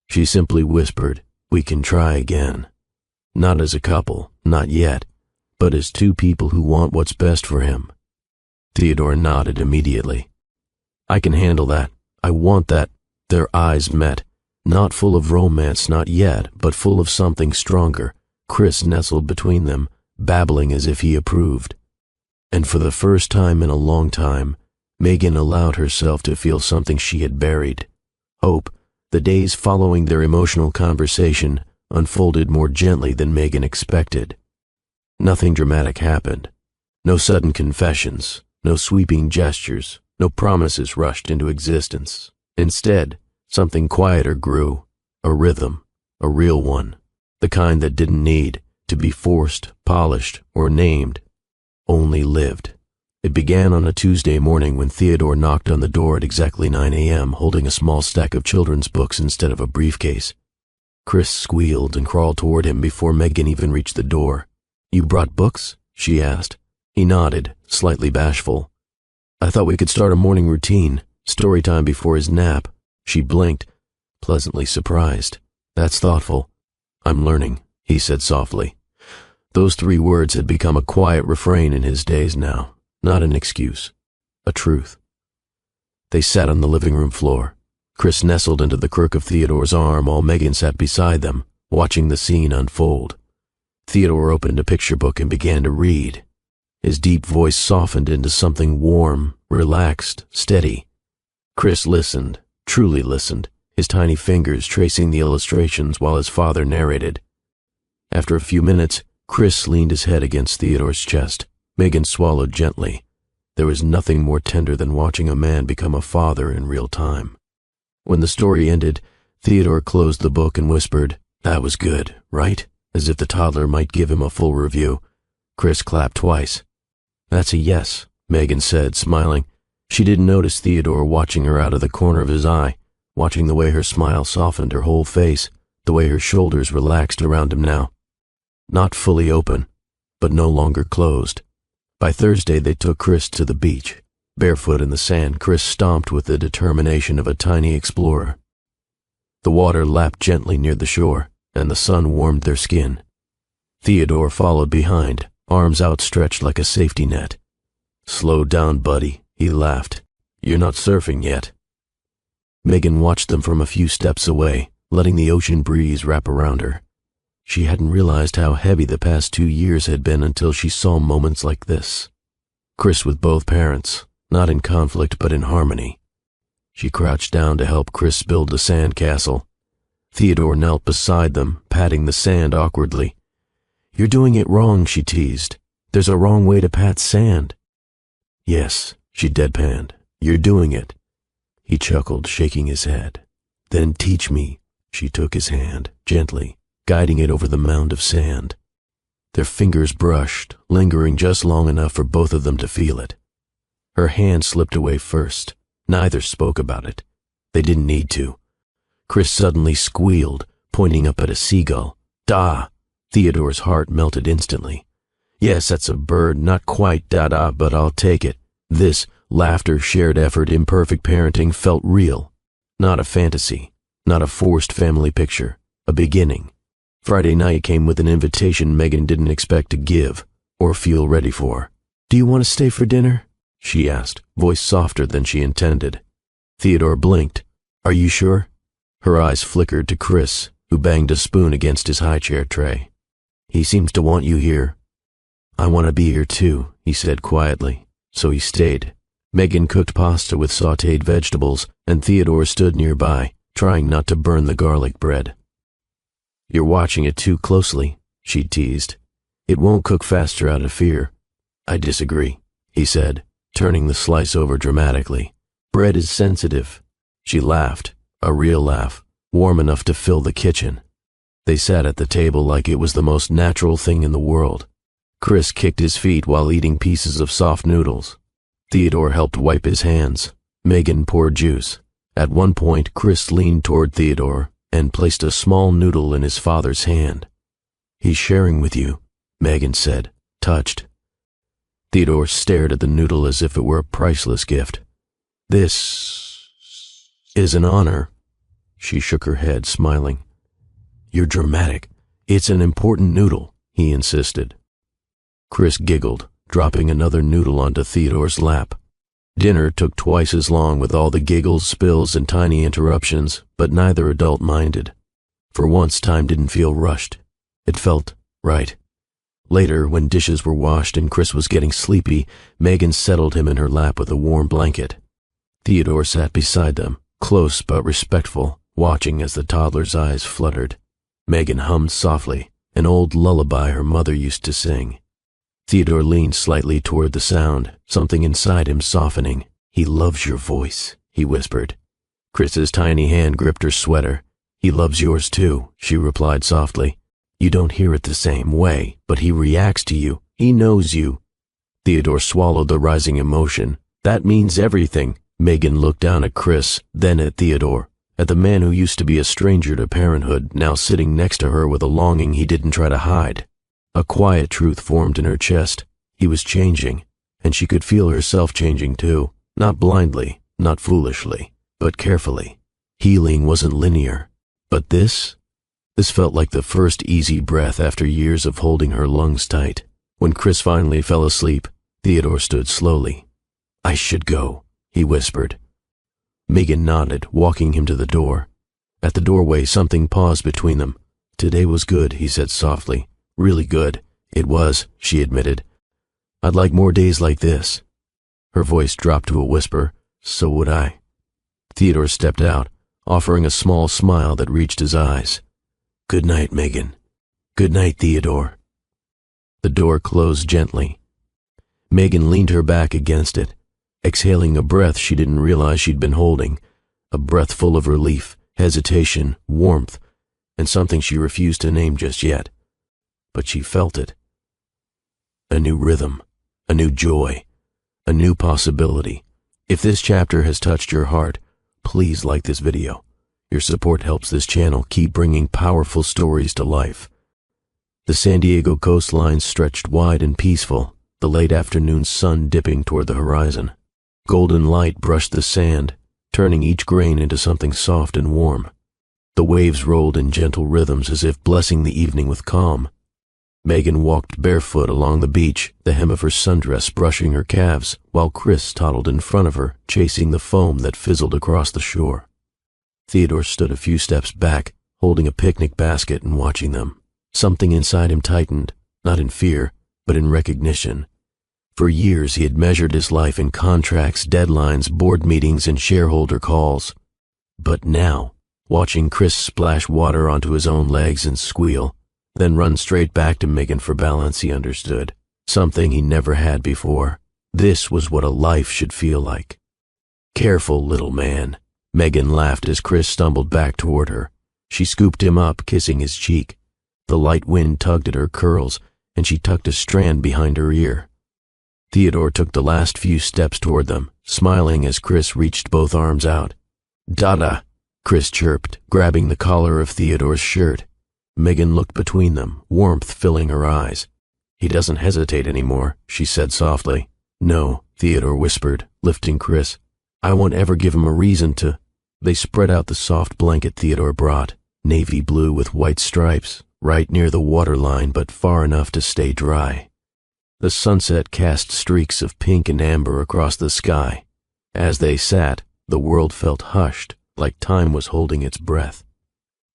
Speaker 1: She simply whispered, "We can try again." Not as a couple, not yet, but as two people who want what's best for him. Theodore nodded immediately. "I can handle that. I want that." Their eyes met, not full of romance, not yet, but full of something stronger. Chris nestled between them, babbling as if he approved. And for the first time in a long time, Megan allowed herself to feel something she had buried. Hope. The days following their emotional conversation unfolded more gently than Megan expected. Nothing dramatic happened. No sudden confessions, no sweeping gestures, no promises rushed into existence. Instead, something quieter grew, a rhythm, a real one, the kind that didn't need to be forced, polished, or named, only lived. It began on a Tuesday morning when Theodore knocked on the door at exactly 9 a.m. holding a small stack of children's books instead of a briefcase. Chris squealed and crawled toward him before Megan even reached the door. "You brought books?" she asked. He nodded, slightly bashful. "I thought we could start a morning routine, story time before his nap." She blinked, pleasantly surprised. "That's thoughtful." "I'm learning," he said softly. Those 3 words had become a quiet refrain in his days now. Not an excuse, a truth. They sat on the living room floor. Chris nestled into the crook of Theodore's arm while Megan sat beside them, watching the scene unfold. Theodore opened a picture book and began to read. His deep voice softened into something warm, relaxed, steady. Chris listened, truly listened, his tiny fingers tracing the illustrations while his father narrated. After a few minutes, Chris leaned his head against Theodore's chest. Megan swallowed gently. There was nothing more tender than watching a man become a father in real time. When the story ended, Theodore closed the book and whispered, "That was good, right?" as if the toddler might give him a full review. Chris clapped twice. "That's a yes," Megan said, smiling. She didn't notice Theodore watching her out of the corner of his eye, watching the way her smile softened her whole face, the way her shoulders relaxed around him now. Not fully open, but no longer closed. By Thursday, they took Chris to the beach. Barefoot in the sand, Chris stomped with the determination of a tiny explorer. The water lapped gently near the shore, and the sun warmed their skin. Theodore followed behind, arms outstretched like a safety net. "Slow down, buddy," he laughed. "You're not surfing yet." Megan watched them from a few steps away, letting the ocean breeze wrap around her. She hadn't realized how heavy the past 2 years had been until she saw moments like this. Chris with both parents, not in conflict but in harmony. She crouched down to help Chris build the sand castle. Theodore knelt beside them, patting the sand awkwardly. "You're doing it wrong," she teased. "There's a wrong way to pat sand." "Yes," she deadpanned. "You're doing it." He chuckled, shaking his head. "Then teach me." She took his hand, gently, guiding it over the mound of sand. Their fingers brushed, lingering just long enough for both of them to feel it. Her hand slipped away first. Neither spoke about it. They didn't need to. Chris suddenly squealed, pointing up at a seagull. "Da!" Theodore's heart melted instantly. "Yes, that's a bird, not quite da-da, but I'll take it." This laughter, shared effort, imperfect parenting felt real. Not a fantasy, not a forced family picture, a beginning. Friday night came with an invitation Megan didn't expect to give or feel ready for. "Do you want to stay for dinner?" she asked, voice softer than she intended. Theodore blinked. "Are you sure?" Her eyes flickered to Chris, who banged a spoon against his high chair tray. "He seems to want you here." "I want to be here too," he said quietly, so he stayed. Megan cooked pasta with sautéed vegetables, and Theodore stood nearby, trying not to burn the garlic bread. "You're watching it too closely," she teased. "It won't cook faster out of fear." "I disagree," he said, turning the slice over dramatically. "Bread is sensitive." She laughed, a real laugh, warm enough to fill the kitchen. They sat at the table like it was the most natural thing in the world. Chris kicked his feet while eating pieces of soft noodles. Theodore helped wipe his hands. Megan poured juice. At one point, Chris leaned toward Theodore and placed a small noodle in his father's hand. "He's sharing with you," Megan said, touched. Theodore stared at the noodle as if it were a priceless gift. "This is an honor." She shook her head, smiling. "You're dramatic. It's an important noodle," he insisted. Chris giggled, dropping another noodle onto Theodore's lap. Dinner took twice as long with all the giggles, spills, and tiny interruptions, but neither adult minded. For once, time didn't feel rushed. It felt right. Later, when dishes were washed and Chris was getting sleepy, Megan settled him in her lap with a warm blanket. Theodore sat beside them, close but respectful, watching as the toddler's eyes fluttered. Megan hummed softly, an old lullaby her mother used to sing. Theodore leaned slightly toward the sound, something inside him softening. "He loves your voice," he whispered. Chris's tiny hand gripped her sweater. "He loves yours too," she replied softly. "You don't hear it the same way, but he reacts to you. He knows you." Theodore swallowed the rising emotion. "That means everything." Megan looked down at Chris, then at Theodore, at the man who used to be a stranger to parenthood, now sitting next to her with a longing he didn't try to hide. A quiet truth formed in her chest. He was changing, and she could feel herself changing too. Not blindly, not foolishly, but carefully. Healing wasn't linear. But this felt like the first easy breath after years of holding her lungs tight. When Chris finally fell asleep, Theodore stood slowly. "I should go," he whispered. Megan nodded, walking him to the door. At the doorway, something paused between them. "Today was good," he said softly. "Really good." "It was," she admitted. "I'd like more days like this." Her voice dropped to a whisper. "So would I." Theodore stepped out, offering a small smile that reached his eyes. "Good night, Megan." "Good night, Theodore." The door closed gently. Megan leaned her back against it, exhaling a breath she didn't realize she'd been holding, a breath full of relief, hesitation, warmth, and something she refused to name just yet. But she felt it. A new rhythm, a new joy, a new possibility. If this chapter has touched your heart, please like this video. Your support helps this channel keep bringing powerful stories to life. The San Diego coastline stretched wide and peaceful, the late afternoon sun dipping toward the horizon. Golden light brushed the sand, turning each grain into something soft and warm. The waves rolled in gentle rhythms as if blessing the evening with calm. Megan walked barefoot along the beach, the hem of her sundress brushing her calves, while Chris toddled in front of her, chasing the foam that fizzled across the shore. Theodore stood a few steps back, holding a picnic basket and watching them. Something inside him tightened, not in fear, but in recognition. For years he had measured his life in contracts, deadlines, board meetings, and shareholder calls. But now, watching Chris splash water onto his own legs and squeal, then run straight back to Megan for balance, he understood. Something he never had before. This was what a life should feel like. "Careful, little man." Megan laughed as Chris stumbled back toward her. She scooped him up, kissing his cheek. The light wind tugged at her curls, and she tucked a strand behind her ear. Theodore took the last few steps toward them, smiling as Chris reached both arms out. "Dada," Chris chirped, grabbing the collar of Theodore's shirt. Megan looked between them, warmth filling her eyes. "He doesn't hesitate anymore," she said softly. "No," Theodore whispered, lifting Chris. "I won't ever give him a reason to—" They spread out the soft blanket Theodore brought, navy blue with white stripes, right near the waterline but far enough to stay dry. The sunset cast streaks of pink and amber across the sky. As they sat, the world felt hushed, like time was holding its breath.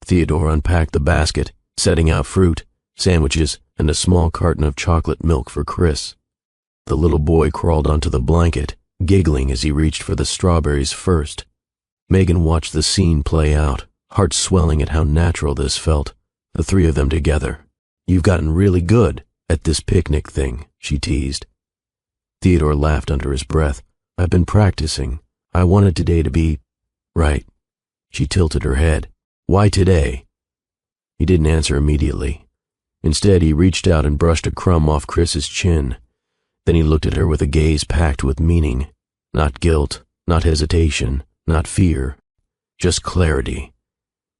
Speaker 1: Theodore unpacked the basket, setting out fruit, sandwiches, and a small carton of chocolate milk for Chris. The little boy crawled onto the blanket, giggling as he reached for the strawberries first. Megan watched the scene play out, heart swelling at how natural this felt, the three of them together. "You've gotten really good at this picnic thing," she teased. Theodore laughed under his breath. "I've been practicing. I wanted today to be right." She tilted her head. "Why today?" He didn't answer immediately. Instead, he reached out and brushed a crumb off Chris's chin. Then he looked at her with a gaze packed with meaning. Not guilt, not hesitation, not fear, just clarity.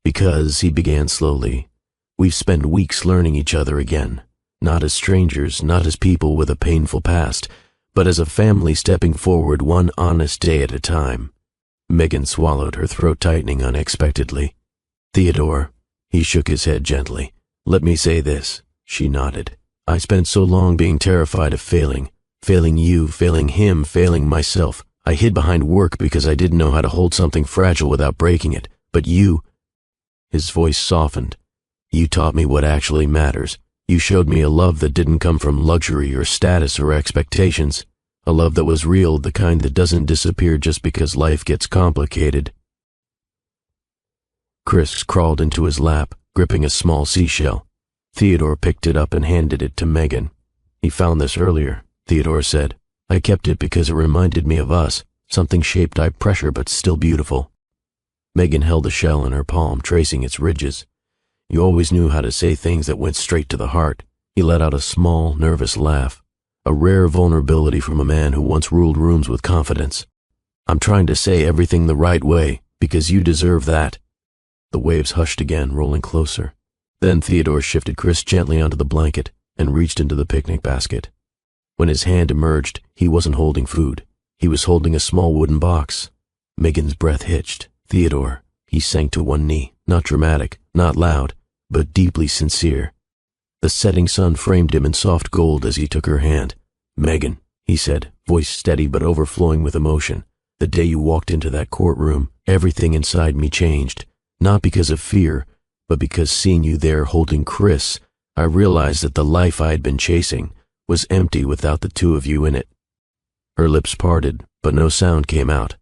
Speaker 1: "Because," he began slowly, "we've spent weeks learning each other again, not as strangers, not as people with a painful past, but as a family stepping forward one honest day at a time." Megan swallowed, her throat tightening unexpectedly. "Theodore," he shook his head gently. "Let me say this." She nodded. "I spent so long being terrified of failing you, failing him, failing myself. I hid behind work because I didn't know how to hold something fragile without breaking it. But you—" His voice softened. "You taught me what actually matters. You showed me a love that didn't come from luxury or status or expectations. A love that was real, the kind that doesn't disappear just because life gets complicated." Chris crawled into his lap, gripping a small seashell. Theodore picked it up and handed it to Megan. He found this earlier, Theodore said. I kept it because it reminded me of us, something shaped high pressure but still beautiful. Megan held the shell in her palm, tracing its ridges. You always knew how to say things that went straight to the heart. He let out a small, nervous laugh, a rare vulnerability from a man who once ruled rooms with confidence. I'm trying to say everything the right way, because you deserve that. The waves hushed again, rolling closer. Then Theodore shifted Chris gently onto the blanket and reached into the picnic basket. When his hand emerged, he wasn't holding food. He was holding a small wooden box. Megan's breath hitched. Theodore, he sank to one knee, not dramatic, not loud, but deeply sincere. The setting sun framed him in soft gold as he took her hand. Megan, he said, voice steady but overflowing with emotion, the day you walked into that courtroom, everything inside me changed. Not because of fear, but because seeing you there holding Chris, I realized that the life I had been chasing was empty without the two of you in it. Her lips parted, but no sound came out.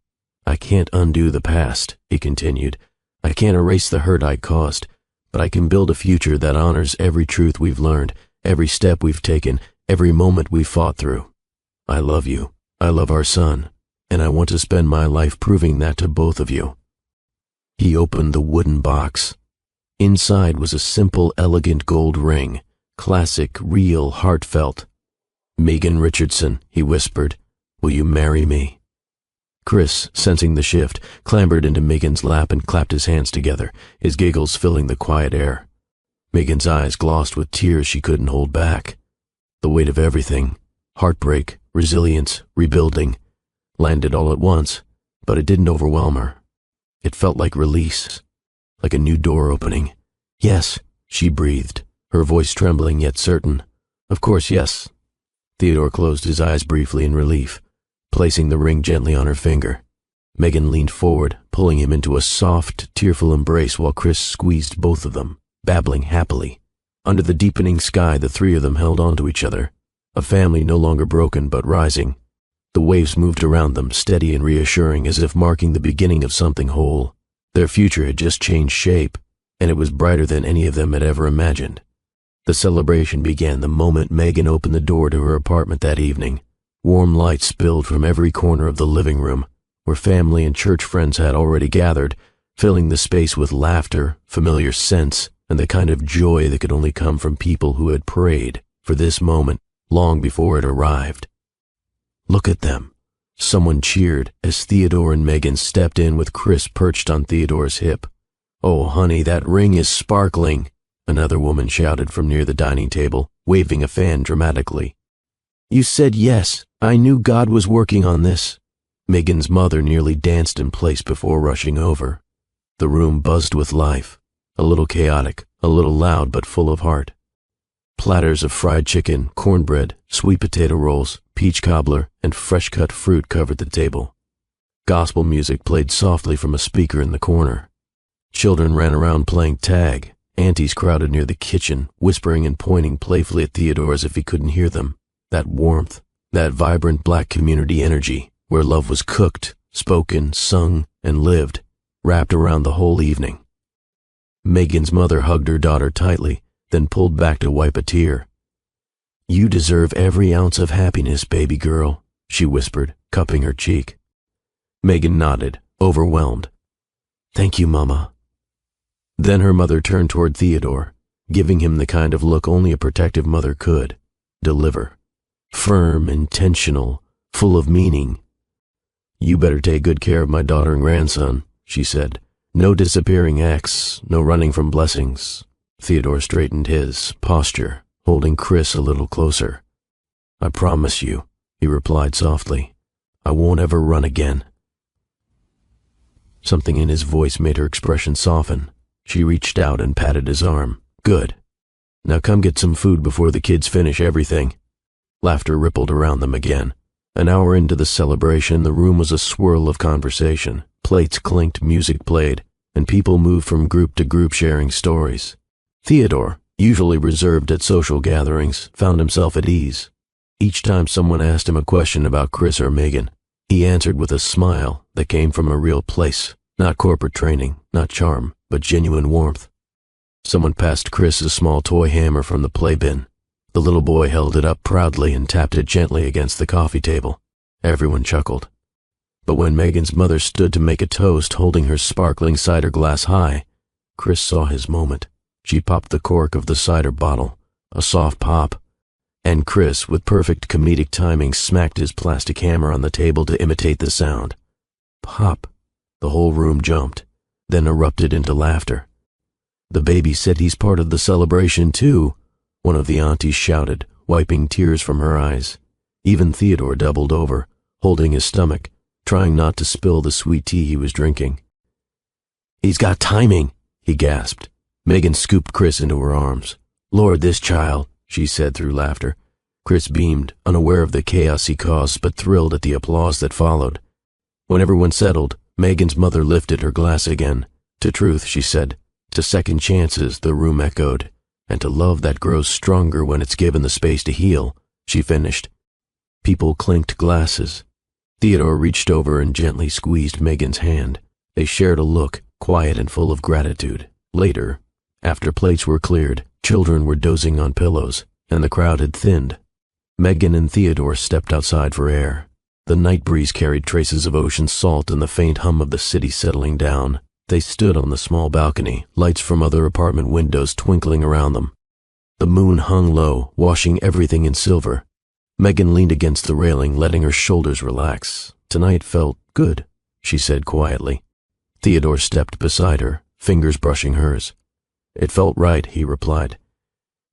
Speaker 1: I can't undo the past, he continued. I can't erase the hurt I caused, but I can build a future that honors every truth we've learned, every step we've taken, every moment we've fought through. I love you. I love our son, and I want to spend my life proving that to both of you. He opened the wooden box. Inside was a simple, elegant gold ring, classic, real, heartfelt. Megan Richardson, he whispered, will you marry me? Chris, sensing the shift, clambered into Megan's lap and clapped his hands together, his giggles filling the quiet air. Megan's eyes glossed with tears she couldn't hold back. The weight of everything, heartbreak, resilience, rebuilding, landed all at once, but it didn't overwhelm her. It felt like release, like a new door opening. Yes, she breathed, her voice trembling yet certain. Of course, yes. Theodore closed his eyes briefly in relief, placing the ring gently on her finger. Megan leaned forward, pulling him into a soft, tearful embrace while Chris squeezed both of them, babbling happily. Under the deepening sky, the three of them held on to each other, a family no longer broken but rising. The waves moved around them, steady and reassuring, as if marking the beginning of something whole. Their future had just changed shape, and it was brighter than any of them had ever imagined. The celebration began the moment Megan opened the door to her apartment that evening. Warm light spilled from every corner of the living room, where family and church friends had already gathered, filling the space with laughter, familiar scents, and the kind of joy that could only come from people who had prayed for this moment long before it arrived. Look at them, someone cheered as Theodore and Megan stepped in with Chris perched on Theodore's hip. Oh, honey, that ring is sparkling, another woman shouted from near the dining table, waving a fan dramatically. You said yes. I knew God was working on this. Megan's mother nearly danced in place before rushing over. The room buzzed with life, a little chaotic, a little loud but full of heart. Platters of fried chicken, cornbread, sweet potato rolls, peach cobbler, and fresh-cut fruit covered the table. Gospel music played softly from a speaker in the corner. Children ran around playing tag. Aunties crowded near the kitchen, whispering and pointing playfully at Theodore as if he couldn't hear them. That warmth, that vibrant black community energy, where love was cooked, spoken, sung, and lived, wrapped around the whole evening. Megan's mother hugged her daughter tightly, then pulled back to wipe a tear. You deserve every ounce of happiness, baby girl, she whispered, cupping her cheek. Megan nodded, overwhelmed. Thank you, Mama. Then her mother turned toward Theodore, giving him the kind of look only a protective mother could deliver. Firm, intentional, full of meaning. You better take good care of my daughter and grandson, she said. No disappearing acts, no running from blessings. Theodore straightened his posture, holding Chris a little closer. I promise you, he replied softly. I won't ever run again. Something in his voice made her expression soften. She reached out and patted his arm. Good. Now come get some food before the kids finish everything. Laughter rippled around them again. An hour into the celebration, the room was a swirl of conversation. Plates clinked, music played, and people moved from group to group sharing stories. Theodore, usually reserved at social gatherings, found himself at ease. Each time someone asked him a question about Chris or Megan, he answered with a smile that came from a real place, not corporate training, not charm, but genuine warmth. Someone passed Chris a small toy hammer from the play bin. The little boy held it up proudly and tapped it gently against the coffee table. Everyone chuckled. But when Megan's mother stood to make a toast holding her sparkling cider glass high, Chris saw his moment. She popped the cork of the cider bottle, a soft pop, and Chris, with perfect comedic timing, smacked his plastic hammer on the table to imitate the sound. Pop! The whole room jumped, then erupted into laughter. "The baby said he's part of the celebration too," one of the aunties shouted, wiping tears from her eyes. Even Theodore doubled over, holding his stomach, trying not to spill the sweet tea he was drinking. "He's got timing," he gasped. Megan scooped Chris into her arms. "Lord, this child," she said through laughter. Chris beamed, unaware of the chaos he caused, but thrilled at the applause that followed. When everyone settled, Megan's mother lifted her glass again. "To truth," she said. "To second chances," the room echoed. "And to love that grows stronger when it's given the space to heal," she finished. People clinked glasses. Theodore reached over and gently squeezed Megan's hand. They shared a look, quiet and full of gratitude. Later, after plates were cleared, children were dozing on pillows, and the crowd had thinned. Megan and Theodore stepped outside for air. The night breeze carried traces of ocean salt and the faint hum of the city settling down. They stood on the small balcony, lights from other apartment windows twinkling around them. The moon hung low, washing everything in silver. Megan leaned against the railing, letting her shoulders relax. "Tonight felt good," she said quietly. Theodore stepped beside her, fingers brushing hers. "It felt right," he replied.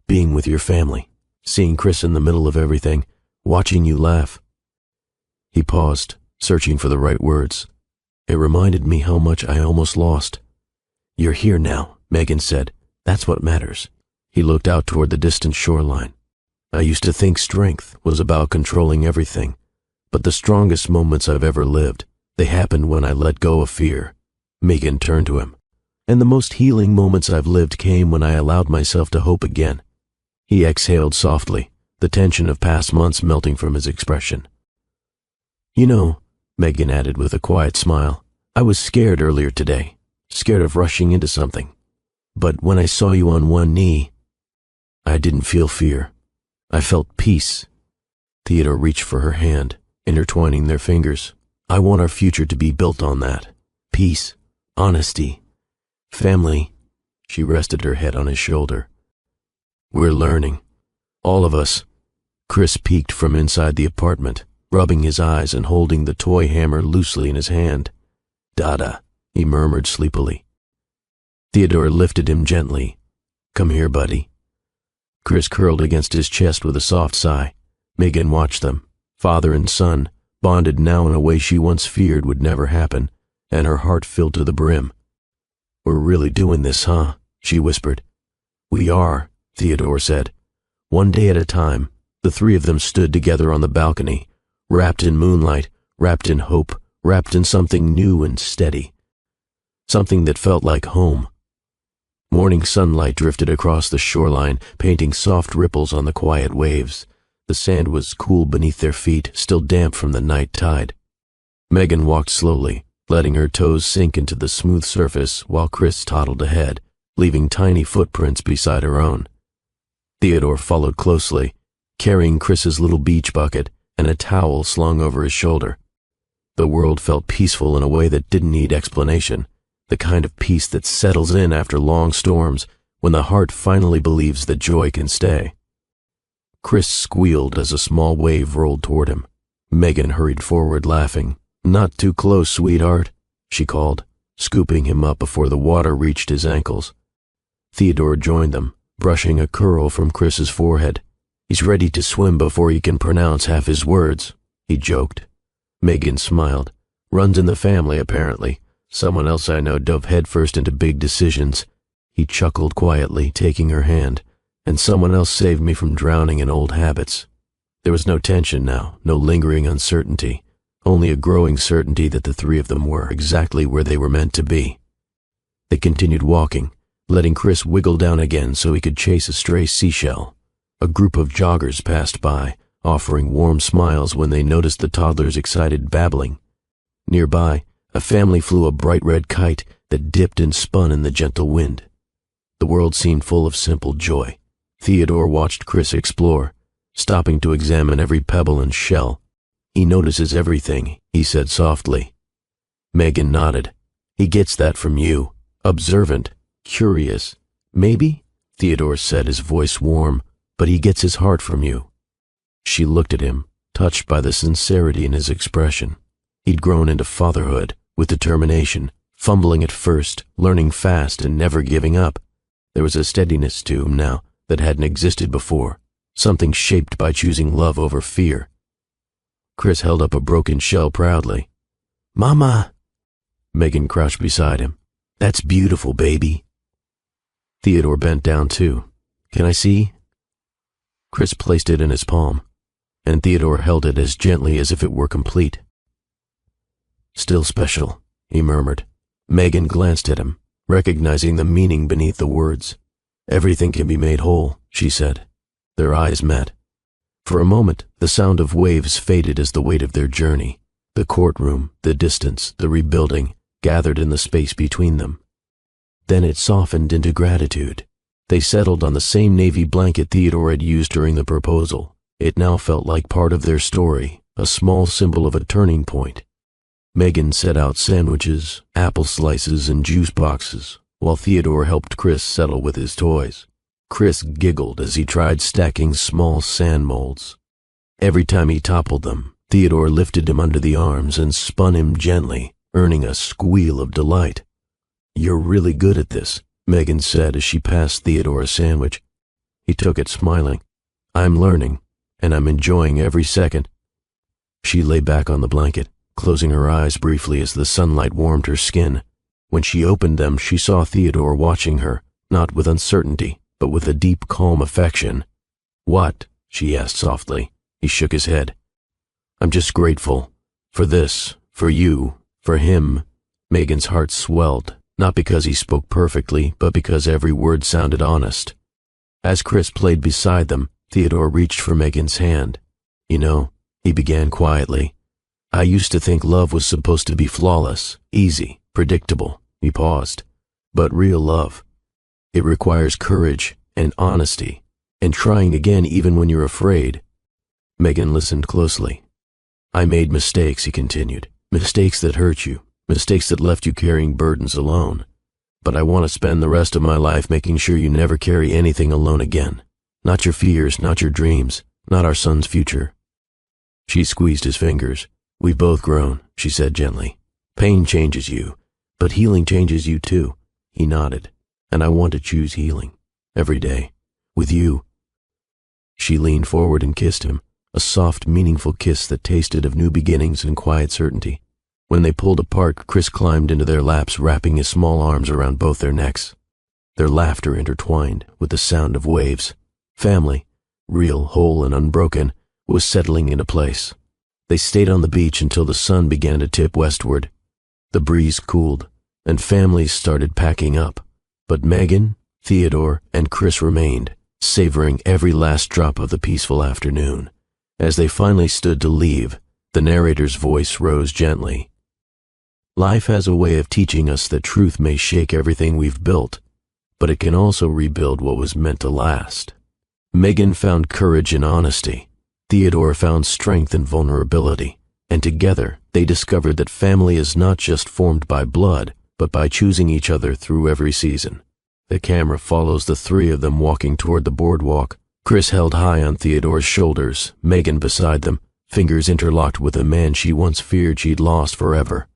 Speaker 1: "Being with your family, seeing Chris in the middle of everything, watching you laugh." He paused, searching for the right words. "It reminded me how much I almost lost." "You're here now," Megan said. "That's what matters." He looked out toward the distant shoreline. "I used to think strength was about controlling everything, but the strongest moments I've ever lived, they happened when I let go of fear." Megan turned to him. "And the most healing moments I've lived came when I allowed myself to hope again." He exhaled softly, the tension of past months melting from his expression. "You know," Megan added with a quiet smile, "I was scared earlier today, scared of rushing into something. But when I saw you on one knee, I didn't feel fear. I felt peace." Theodore reached for her hand, intertwining their fingers. "I want our future to be built on that. Peace, honesty, family." She rested her head on his shoulder. "We're learning. All of us." Chris peeked from inside the apartment, rubbing his eyes and holding the toy hammer loosely in his hand. "Dada," he murmured sleepily. Theodore lifted him gently. "Come here, buddy." Chris curled against his chest with a soft sigh. Megan watched them, father and son, bonded now in a way she once feared would never happen, and her heart filled to the brim. "We're really doing this, huh?" she whispered. "We are," Theodore said. One day at a time, the three of them stood together on the balcony, wrapped in moonlight, wrapped in hope, wrapped in something new and steady. Something that felt like home. Morning sunlight drifted across the shoreline, painting soft ripples on the quiet waves. The sand was cool beneath their feet, still damp from the night tide. Megan walked slowly, letting her toes sink into the smooth surface while Chris toddled ahead, leaving tiny footprints beside her own. Theodore followed closely, carrying Chris's little beach bucket and a towel slung over his shoulder. The world felt peaceful in a way that didn't need explanation, the kind of peace that settles in after long storms when the heart finally believes that joy can stay. Chris squealed as a small wave rolled toward him. Megan hurried forward, laughing. "Not too close, sweetheart," she called, scooping him up before the water reached his ankles. Theodore joined them, brushing a curl from Chris's forehead. "He's ready to swim before he can pronounce half his words," he joked. Megan smiled. "Runs in the family, apparently. Someone else I know dove headfirst into big decisions." He chuckled quietly, taking her hand. "And someone else saved me from drowning in old habits." There was no tension now, no lingering uncertainty, only a growing certainty that the three of them were exactly where they were meant to be. They continued walking, letting Chris wiggle down again so he could chase a stray seashell. A group of joggers passed by, offering warm smiles when they noticed the toddler's excited babbling. Nearby, a family flew a bright red kite that dipped and spun in the gentle wind. The world seemed full of simple joy. Theodore watched Chris explore, stopping to examine every pebble and shell. He notices everything, he said softly. Megan nodded. He gets that from you. Observant, curious. Maybe, Theodore said, his voice warm, but he gets his heart from you. She looked at him, touched by the sincerity in his expression. He'd grown into fatherhood, with determination, fumbling at first, learning fast and never giving up. There was a steadiness to him now that hadn't existed before, something shaped by choosing love over fear. Chris held up a broken shell proudly. Mama! Megan crouched beside him. That's beautiful, baby. Theodore bent down too. Can I see? Chris placed it in his palm, and Theodore held it as gently as if it were complete. Still special, he murmured. Megan glanced at him, recognizing the meaning beneath the words. Everything can be made whole, she said. Their eyes met. For a moment, the sound of waves faded as the weight of their journey. The courtroom, the distance, the rebuilding, gathered in the space between them. Then it softened into gratitude. They settled on the same navy blanket Theodore had used during the proposal. It now felt like part of their story, a small symbol of a turning point. Megan set out sandwiches, apple slices, and juice boxes, while Theodore helped Chris settle with his toys. Chris giggled as he tried stacking small sand molds. Every time he toppled them, Theodore lifted him under the arms and spun him gently, earning a squeal of delight. You're really good at this, Megan said as she passed Theodore a sandwich. He took it, smiling. I'm learning, and I'm enjoying every second. She lay back on the blanket, closing her eyes briefly as the sunlight warmed her skin. When she opened them, she saw Theodore watching her, not with uncertainty, but with a deep, calm affection. What? She asked softly. He shook his head. I'm just grateful. For this, for you, for him. Megan's heart swelled, not because he spoke perfectly, but because every word sounded honest. As Chris played beside them, Theodore reached for Megan's hand. You know, he began quietly, I used to think love was supposed to be flawless, easy, predictable. He paused. But real love, it requires courage and honesty, and trying again even when you're afraid. Megan listened closely. I made mistakes, he continued. Mistakes that hurt you, mistakes that left you carrying burdens alone. But I want to spend the rest of my life making sure you never carry anything alone again. Not your fears, not your dreams, not our son's future. She squeezed his fingers. We've both grown, she said gently. Pain changes you, but healing changes you too. He nodded. And I want to choose healing. Every day. With you. She leaned forward and kissed him, a soft, meaningful kiss that tasted of new beginnings and quiet certainty. When they pulled apart, Chris climbed into their laps, wrapping his small arms around both their necks. Their laughter intertwined with the sound of waves. Family, real, whole, and unbroken, was settling into place. They stayed on the beach until the sun began to tip westward. The breeze cooled, and families started packing up. But Megan, Theodore, and Chris remained, savoring every last drop of the peaceful afternoon. As they finally stood to leave, the narrator's voice rose gently. Life has a way of teaching us that truth may shake everything we've built, but it can also rebuild what was meant to last. Megan found courage in honesty. Theodore found strength in vulnerability, and together they discovered that family is not just formed by blood, but by choosing each other through every season. The camera follows the three of them walking toward the boardwalk. Chris held high on Theodore's shoulders, Megan beside them, fingers interlocked with a man she once feared she'd lost forever.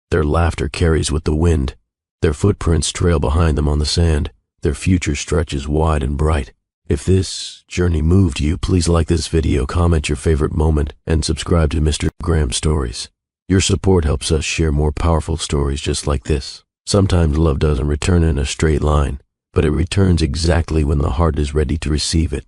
Speaker 1: Their laughter carries with the wind. Their footprints trail behind them on the sand. Their future stretches wide and bright. If this journey moved you, please like this video, comment your favorite moment, and subscribe to Mr. Graham Stories. Your support helps us share more powerful stories just like this. Sometimes love doesn't return in a straight line, but it returns exactly when the heart is ready to receive it.